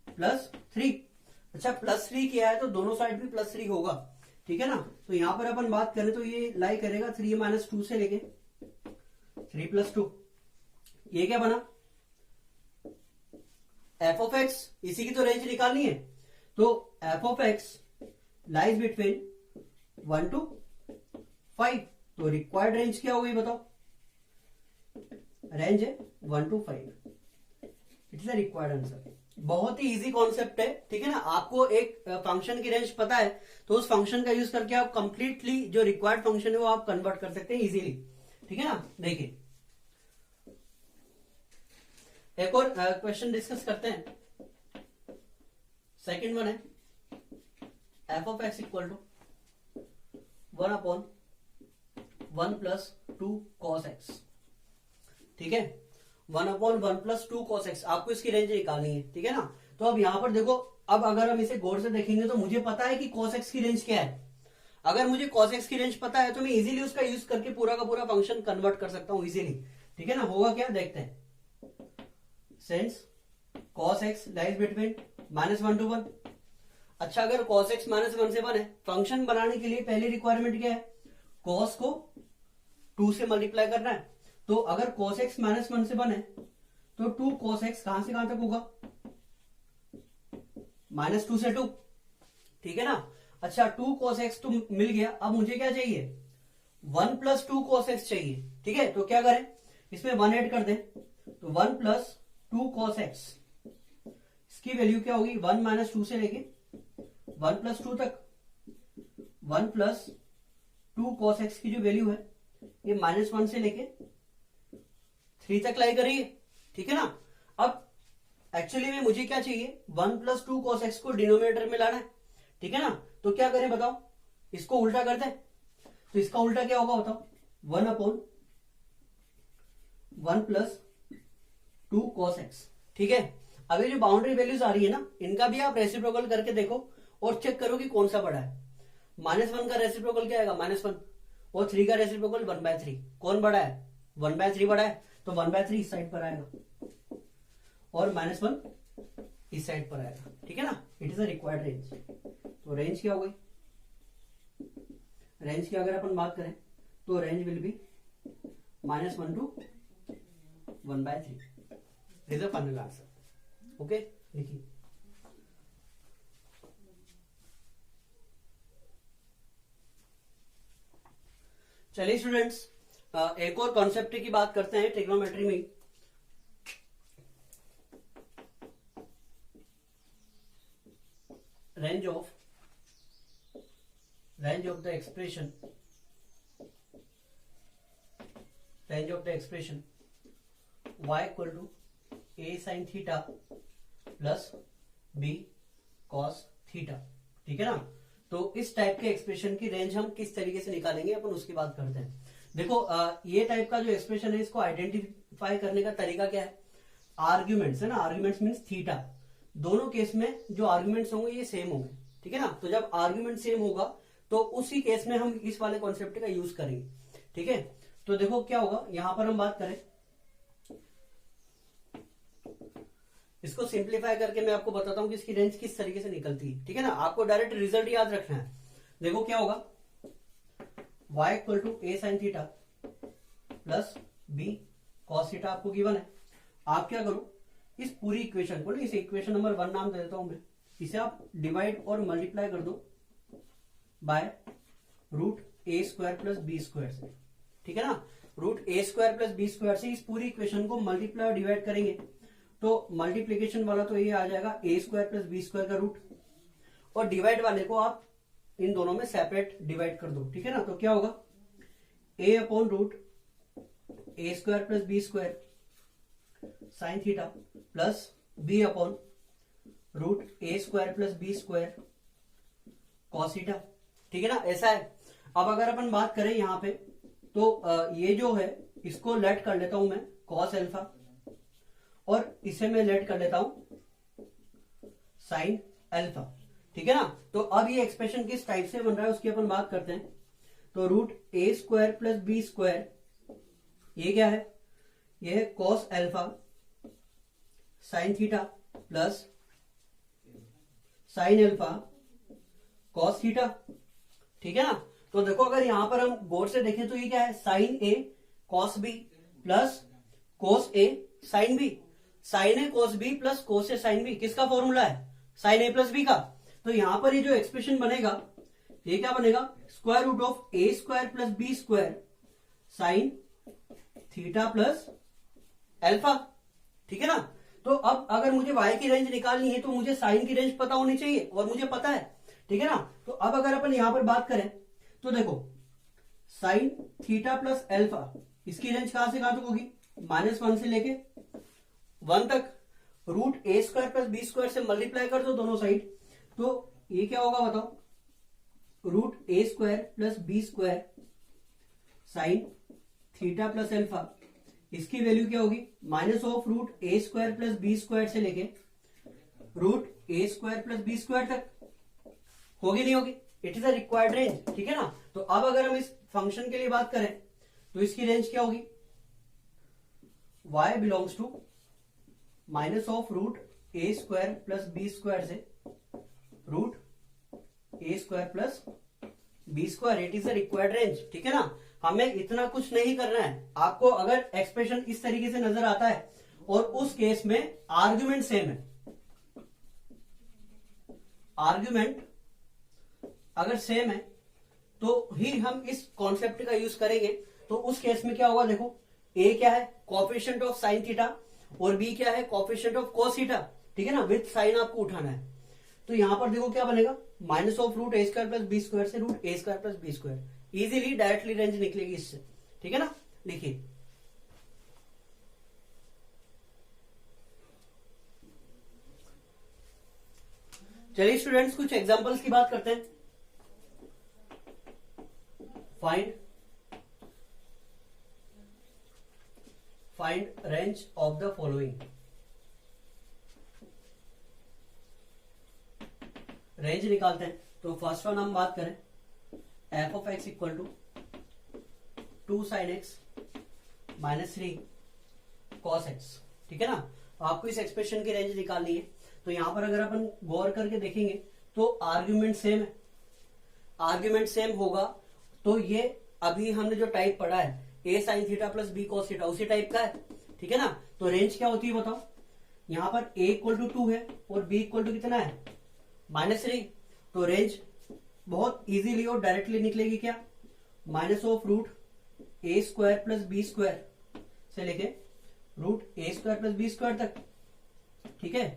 +3। अच्छा +3 किया है तो दोनों साइड भी +3 होगा, ठीक है ना। तो यहां पर अपन बात करें तो ये लाई करेगा 3 - 2 से लेके 3 + 2, ये क्या बना, एफ ऑफ एक्स, इसी की तो रेंज निकालनी है। तो f of x lies between 1 to 5। तो रिक्वायर्ड रेंज क्या हो गई बताओ, रेंज है 1 to 5, it's a required answer. बहुत ही इजी कॉन्सेप्ट है, ठीक है ना। आपको एक फंक्शन की रेंज पता है तो उस फंक्शन का यूज करके आप कंप्लीटली जो रिक्वायर्ड फंक्शन है वो आप कन्वर्ट कर सकते हैं इजीली, ठीक है ना। देखिए एक और क्वेश्चन डिस्कस करते हैं। सेकंड वन है f of x equal to 1/1 + 2 cos x, ठीक है। 1/1 + 2 cos x, आपको इसकी रेंज निकालनी है, ठीक है ना। तो अब यहां पर देखो, अब अगर हम इसे गौर से देखेंगे तो मुझे पता है कि cos x की रेंज क्या है। अगर मुझे cos x की रेंज पता है तो मैं इजीली उसका यूज करके पूरा का पूरा फंक्शन कन्वर्ट कर सकता हूं इजीली, ठीक है ना। होगा क्या, देखते हैं। Sense cos x lies between -1 to 1। अच्छा अगर cos x -1 से 1 है, फंक्शन बनाने के लिए पहली रिक्वायरमेंट क्या है, cos को 2 से मल्टीप्लाई करना है। तो अगर cos x -1 से 1 है तो 2 cos x कहां से कहां तक होगा, -2 से 2, ठीक है ना। अच्छा 2 cos x तो मिल गया, अब मुझे क्या चाहिए, 1 + 2 cos x चाहिए, ठीक है। तो क्या करें, इसमें 1 ऐड कर दें, तो 1 + 2 cos x, इसकी वैल्यू क्या होगी, 1 - 2 से लेके 1 + 2 तक। 1 + 2 cos x की जो वैल्यू है ये -1 से लेके 3 तक लाई कर रही है, ठीक है ना। अब एक्चुअली में मुझे क्या चाहिए, 1 + 2 cos x को डिनोमिनेटर में लाना है, ठीक है ना। तो क्या करें बताओ, इसको उल्टा कर दें। तो इसका उल्टा क्या होगा बताओ, 1/1 + 2 cos x, ठीक है। अभी जो बाउंड्री वैल्यूज आ रही है ना, इनका भी आप रेसिप्रोकल करके देखो और चेक करो कि कौन सा बड़ा है। -1 का रेसिप्रोकल क्या आएगा, -1, और 3 का रेसिप्रोकल 1/3। कौन बड़ा है, 1/3 बड़ा है, तो 1/3 इस साइड पर आएगा और -1 इस साइड पर आएगा, ठीक है ना। It is a required range. तो रेंज क्या हो गई, रेंज की अगर अपन बात करें तो range will be -1 to 1/3। Is a final answer, okay. देखिए चलिए स्टूडेंट्स, एक और कॉन्सेप्ट की बात करते हैं ट्रिग्नोमेट्री में। Range of the expression y = a sin theta plus b cos theta, ठीक है ना। तो इस टाइप के एक्सप्रेशन की रेंज हम किस तरीके से निकालेंगे, अपन उसकी बात करते हैं। देखो ये टाइप का जो एक्सप्रेशन है इसको आइडेंटिफाई करने का तरीका क्या है, आर्ग्यूमेंट्स है ना, आर्ग्यूमेंट्स मीन्स थीटा। दोनों केस में जो आर्ग्यूमेंट्स होंगे ये सेम होंगे, ठीक है ना। तो जब आर्ग्यूमेंट सेम होगा तो उसी केस में हम इस वाले कॉन्सेप्ट का यूज करेंगे, ठीक है। तो देखो क्या होगा, यहां पर हम बात करें, इसको सिंप्लीफाई करके मैं आपको बताता हूं कि इसकी रेंज किस तरीके से निकलती है, ठीक है ना। आपको डायरेक्ट रिजल्ट याद रखना है। देखो क्या होगा, y equal to a sine theta plus b cos theta आपको गिवन है। आप क्या करो, इस पूरी इक्वेशन को ना, इसे इक्वेशन नंबर 1 नाम दे देता हूं मैं, इसे आप डिवाइड और मल्टीप्लाई कर दो by root a square plus b square से, ठीक है ना। Root a square plus b square से इस पूरी इक्वेशन को मल्टीप्लाई और डिवाइड करेंगे तो मल्टीप्लीकेशन वाला तो ये आ जाएगा ए स्क्वायर प्लस बी स्क्वायर का रूट, और डिवाइड वाले को आप इन दोनों में सेपरेट डिवाइड कर दो, ठीक है ना। तो क्या होगा, a upon root a square plus b square sine theta plus b upon root a square plus b square cos theta, ठीक है ना। ऐसा है। अब अगर अपन बात करें यहां पे तो ये जो है इसको लेट कर लेता हूं मैं कॉस अल्फा, और इसे मैं लेट कर लेता हूं साइन अल्फा, ठीक है ना। तो अब ये एक्सप्रेशन किस टाइप से बन रहा है उसकी अपन बात करते हैं। तो root a square plus b square, ये क्या है, ये है cos alpha sign theta plus sine alpha cos theta, ठीक है ना। तो देखो अगर यहां पर हम गौर से देखें तो ये क्या है, साइन ए कॉस बी प्लस कोस ए साइन बी। साइन ए कॉस बी प्लस कोस ए साइन बी किसका फॉर्मूला है, साइन ए प्लस बी का। तो यहां पर ये जो एक्सप्रेशन बनेगा ये क्या बनेगा, square root of a square plus b square sine theta plus alpha, ठीक है ना। तो अब अगर मुझे y की रेंज निकालनी है तो मुझे साइन की रेंज पता होनी चाहिए, और मुझे पता है, ठीक है ना। तो अब अगर अपन यहां पर बात करें तो देखो साइन थीटा प्लस अल्फा, इसकी रेंज कहां से कहां तक होगी, -1 से लेके 1 तक। Root a square plus b square से मल्टीप्लाई कर दो दोनों साइड, तो ये क्या होगा बताओ, root a square plus b square sine theta plus alpha, इसकी वैल्यू क्या होगी, minus of root a square plus b square से लेके root a square plus b square तक। होगी नहीं होगी, it is a required range, ठीक है ना। तो अब अगर हम इस फंक्शन के लिए बात करें तो इसकी रेंज क्या होगी, y belongs to minus of root a square plus b square से root a square plus b square, it is a required range, ठीक है ना। हमें इतना कुछ नहीं करना है। आपको अगर एक्सप्रेशन इस तरीके से नजर आता है और उस केस में आर्ग्यूमेंट सेम है, आर्ग्यूमेंट अगर सेम है तो ही हम इस कॉन्सेप्ट का यूज करेंगे। तो उस केस में क्या होगा, देखो ए क्या है, कोएफिशिएंट ऑफ साइन थीटा, और बी क्या है, कोएफिशिएंट ऑफ कोस थीटा, ठीक है ना। विद साइन आपको उठाना है। तो यहां पर देखो क्या बनेगा, minus of root a square plus b square से root a square plus b square, easily directly range निकलेगी इससे, ठीक है ना। लिखिए, चलिए स्टूडेंट्स कुछ एग्जांपल्स की बात करते हैं। Find range of the following. Range निकालते हैं। तो फर्स्ट वन हम बात करें, f of x equal to 2 sine x minus 3 cos x, ठीक है ना। आपको इस एक्सप्रेशन की रेंज निकालनी है। तो यहां पर अगर अपन गौर करके देखेंगे तो आर्ग्यूमेंट सेम है, आर्ग्यूमेंट सेम होगा तो ये अभी हमने जो टाइप पढ़ा है a sine theta plus b cos theta उसी टाइप का है, ठीक है ना। तो रेंज क्या होती है बताओ, यहां पर a इक्वल टू 2 है और b इक्वल टू कितना है, -3। तो रेंज बहुत इजीली और डायरेक्टली निकलेगी क्या, minus of root a square plus b square से लेके root a square plus b square तक, ठीक है।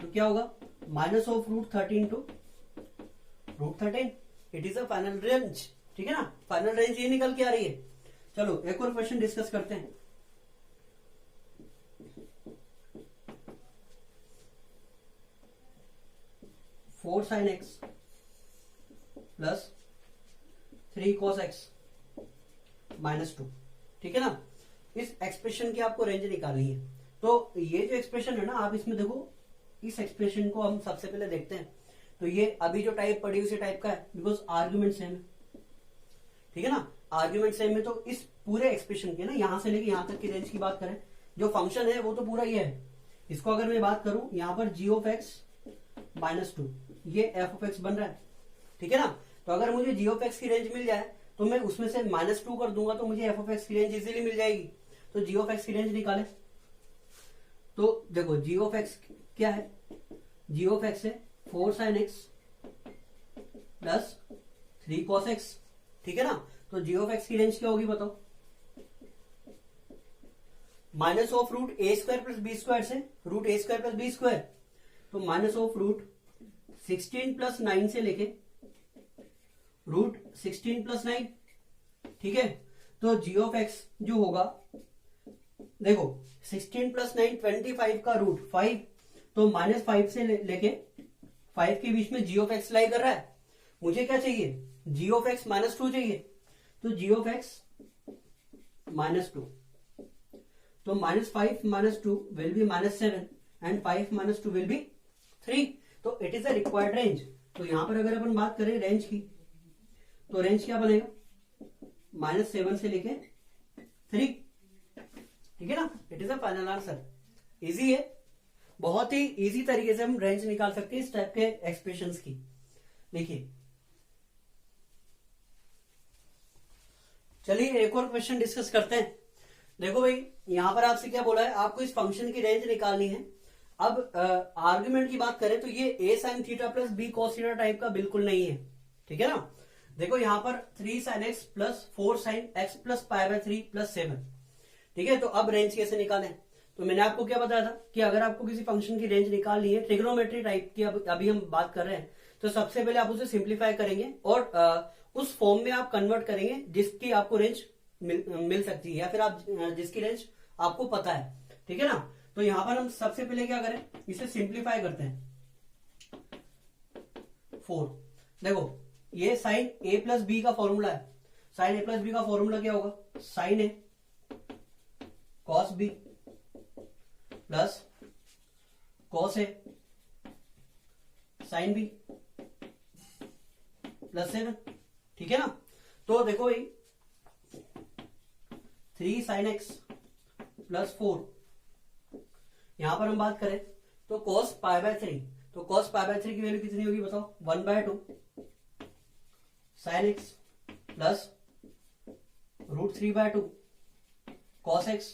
तो क्या होगा, minus of root 13 to root 13, it is a final range, ठीक है ना। फाइनल रेंज ये निकल के आ रही है। चलो एक और क्वेश्चन डिस्कस करते हैं। Four sine x plus 3 cos x -2, ठीक है ना। इस एक्सप्रेशन की आपको रेंज निकालनी है। तो ये जो एक्सप्रेशन है ना, आप इसमें देखो, इस एक्सप्रेशन को हम सबसे पहले देखते हैं। तो ये अभी जो टाइप पड़ी उसी टाइप का है, बिकॉज आर्ग्यूमेंट सेम है, ठीक है ना। आर्ग्यूमेंट सेम है तो इस पूरे एक्सप्रेशन के ना यहां से लेके यहां तक की रेंज की बात करें, जो फंक्शन है वो तो पूरा ये है। इसको अगर मैं बात करूं यहां पर g ऑफ एक्स माइनस 2 ये f ऑफ एक्स बन रहा है, ठीक है ना। तो अगर मुझे g ऑफ एक्स की रेंज मिल जाए तो मैं उसमें से -2 कर दूंगा तो मुझे f ऑफ एक्स की रेंज इजीली मिल जाएगी। तो g ऑफ एक्स की रेंज निकाले तो देखो g ऑफ एक्स क्या है, g ऑफ एक्स है 4 sin x plus 3 cos x, ठीक है ना। तो g ऑफ एक्स की रेंज क्या होगी बताओ, minus of root a square plus b square से root a square plus b square, तो माइनस ऑफ रूट 16 प्लस 9 से लेके रूट 16 प्लस 9, ठीक है। तो g ऑफ एक्स जो होगा देखो 16 प्लस 9 25 का रूट 5, तो -5 से लेके 5 के बीच में g ऑफ एक्स लाई कर रहा है। मुझे क्या चाहिए, g ऑफ एक्स -2 चाहिए, तो g ऑफ एक्स -2, तो -5 -2 will be -7 and 5 -2 will be 3, तो it is a required range. तो यहां पर अगर अपन बात करें रेंज की, तो रेंज क्या बनेगा, -7 से लेके 3, ठीक है ना। It is a final answer. Easy है, बहुत ही इजी तरीके से हम रेंज निकाल सकते हैं इस टाइप के एक्सप्रेशंस की। देखिए चलिए एक और क्वेश्चन डिस्कस करते हैं। देखो भाई यहां पर आपसे क्या बोला है, आपको इस फंक्शन की रेंज निकालनी है। अब आर्ग्यूमेंट की बात करें तो ये a sin theta plus b cos theta type का बिल्कुल नहीं है, ठीक है ना। देखो यहां पर 3 sin x plus 4 sin x plus π/3 plus 7, ठीक है। तो अब रेंज कैसे निकालें, तो मैंने आपको क्या बताया था कि अगर आपको किसी फंक्शन की रेंज निकालनी है ट्रिग्नोमेट्री टाइप की, अभी हम बात कर रहे हैं, तो सबसे पहले आप उसे सिंप्लीफाई करेंगे और उस फॉर्म में आप कन्वर्ट करेंगे जिसकी आपको रेंज मिल सकती है, या फिर आप जिसकी रेंज आपको पता है, ठीक है ना। तो यहां पर हम सबसे पहले क्या करें, इसे सिंप्लीफाई करते हैं। 4 देखो ये साइन a प्लस बी का फॉर्मूला है, साइन a प्लस बी का फॉर्मूला क्या होगा, sine a cos b plus cos a sine b plus 7, ठीक है ना। तो देखो भाई 3 sin x प्लस 4, यहां पर हम बात करें तो cos π/3, तो cos π/3 की वैल्यू कितनी होगी बताओ, 1/2 sin x plus root 3/2 cos x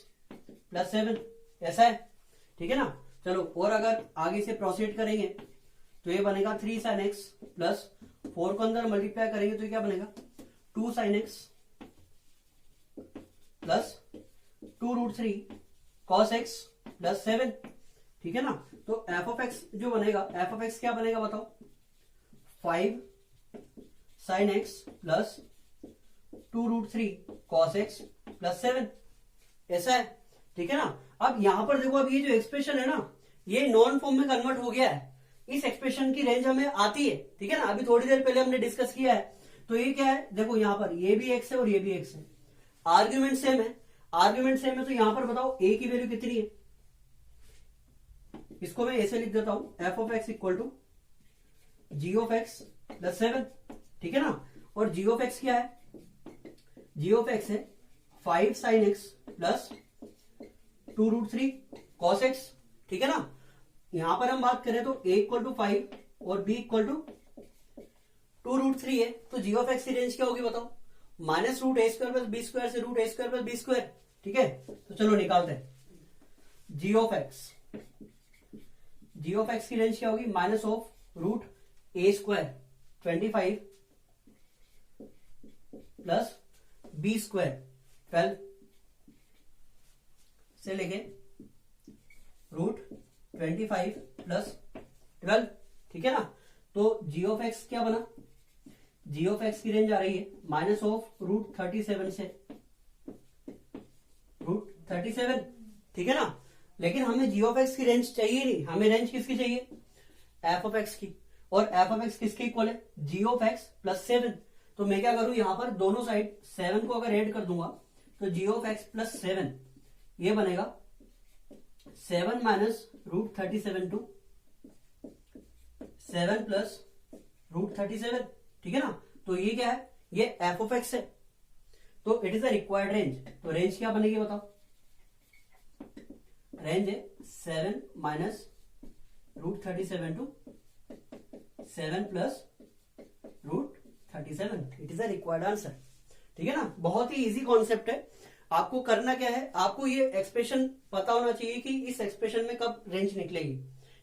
plus 7, ऐसा है, ठीक है ना। चलो और अगर आगे से प्रोसीड करेंगे तो ये बनेगा 3 sin x प्लस 4 को अंदर मल्टीप्लाई करेंगे तो क्या बनेगा 2 sin x plus 2 root 3 cos x plus 7, ठीक है ना। तो f ऑफ x जो बनेगा, f ऑफ x क्या बनेगा बताओ, 5 sin x plus 2 root 3 cos x plus 7, ऐसा है, ठीक है ना। अब यहां पर देखो अब ये जो एक्सप्रेशन है ना ये नॉन फॉर्म में कन्वर्ट हो गया है, इस एक्सप्रेशन की रेंज हमें आती है, ठीक है ना। अभी थोड़ी देर पहले हमने डिस्कस किया है, तो ये क्या है, देखो यहां पर ये भी x है और ये भी x है, आर्ग्यूमेंट सेम है, आर्ग्यूमेंट सेम है, तो यहां पर बताओ a की वैल्यू कितनी है, इसको मैं ऐसे लिख देता हूं, f of x equal to g of x plus 7, ठीक है ना। और g ऑफ एक्स क्या है, g ऑफ एक्स है 5 sin x plus 2 root 3 cos x, ठीक है ना। यहां पर हम बात करें तो a इक्वल टू 5 और b इक्वल टू 2 रूट 3 है, तो g ऑफ एक्स की रेंज क्या होगी बताओ, minus root a square plus b square से root a square plus b square, ठीक है। तो चलो निकालते हैं g of x, g of x की रेंज क्या होगी, minus of root a square 25 plus b square 12 से लेके रूट 25 प्लस 12, ठीक है ना। तो g ऑफ एक्स क्या बना, g ऑफ एक्स की रेंज आ रही है माइनस ऑफ रूट 37 से रूट 37, ठीक है ना। लेकिन हमें g ऑफ एक्स की रेंज चाहिए नहीं, हमें रेंज किसकी चाहिए, f ऑफ एक्स की, और f ऑफ एक्स किसके इक्वल है, g ऑफ एक्स प्लस 7। तो मैं क्या करूं, यहां पर दोनों साइड 7 को अगर ऐड कर दूंगा तो g ऑफ एक्स प्लस 7 ये बनेगा 7 माइनस रूट 37 टू 7 प्लस √37, ठीक है ना। तो ये क्या है, ये एफ ऑफ एक्स है, तो it is a required range. तो रेंज क्या बनेगी बताओ, रेंज है 7 minus √37 to 7 plus √37, it is a required answer, ठीक है ना। बहुत ही इजी कॉन्सेप्ट है। आपको करना क्या है, आपको ये एक्सप्रेशन पता होना चाहिए कि इस एक्सप्रेशन में कब रेंज निकलेगी,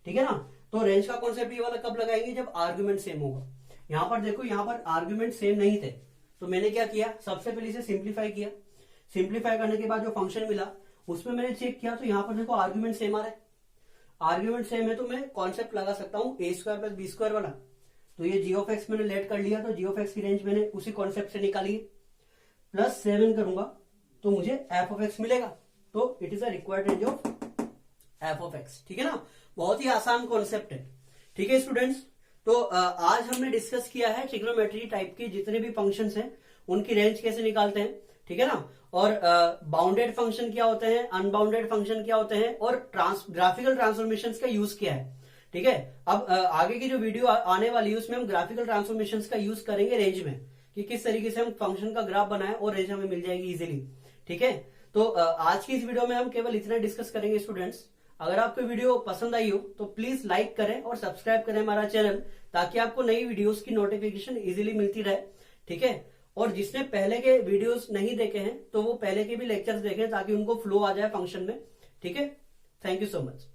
ठीक है ना। तो रेंज का कॉन्सेप्ट ये वाला कब लगाएंगे, जब आर्ग्यूमेंट सेम होगा। यहां पर देखो, यहां पर आर्ग्यूमेंट सेम नहीं थे, तो मैंने क्या किया, सबसे पहले इसे सिंप्लीफाई किया। सिंप्लीफाई करने के बाद जो फंक्शन मिला उसमें मैंने चेक किया, तो यहां पर देखो आर्ग्यूमेंट सेम आ रहा है। आर्ग्यूमेंट सेम है तो मैं कॉन्सेप्ट लगा सकता हूं a² + b² वाला। तो ये g ऑफ x मैंने लेट कर लिया, तो g ऑफ x की रेंज मैंने उसी कॉन्सेप्ट से निकाली है। प्लस 7 करूंगा तो मुझे f ऑफ x मिलेगा, तो it is a required range of f of x, ठीक है ना। बहुत ही आसान कॉन्सेप्ट है, ठीक है स्टूडेंट्स। तो आज हमने डिस्कस किया है ट्रिग्नोमेट्री टाइप के जितने भी फंक्शंस हैं उनकी रेंज कैसे निकालते हैं, ठीक है ना। और बाउंडेड फंक्शन क्या होते हैं, अनबाउंडेड फंक्शन क्या होते हैं, और ग्राफिकल ट्रांसफॉर्मेशंस का यूज क्या है, ठीक है। अब आगे की जो वीडियो आने वाली है उसमें हम ग्राफिकल ट्रांसफॉर्मेशंस का यूज करेंगे रेंज में, कि किस तरीके से हम फंक्शन का ग्राफ बनाएं और रेंज हमें मिल जाएगी इजीली, ठीक है। तो आज की इस वीडियो में हम केवल इतना डिस्कस करेंगे स्टूडेंट्स। अगर आपको वीडियो पसंद आई हो तो प्लीज लाइक करें और सब्सक्राइब करें हमारा चैनल, ताकि आपको नई वीडियोस की नोटिफिकेशन इजीली मिलती रहे, ठीक है। और जिसने पहले के वीडियोस नहीं देखे हैं तो वो पहले के भी लेक्चर्स देखें, ताकि उनको फ्लो आ जाए फंक्शन में, ठीक है। Thank you so much.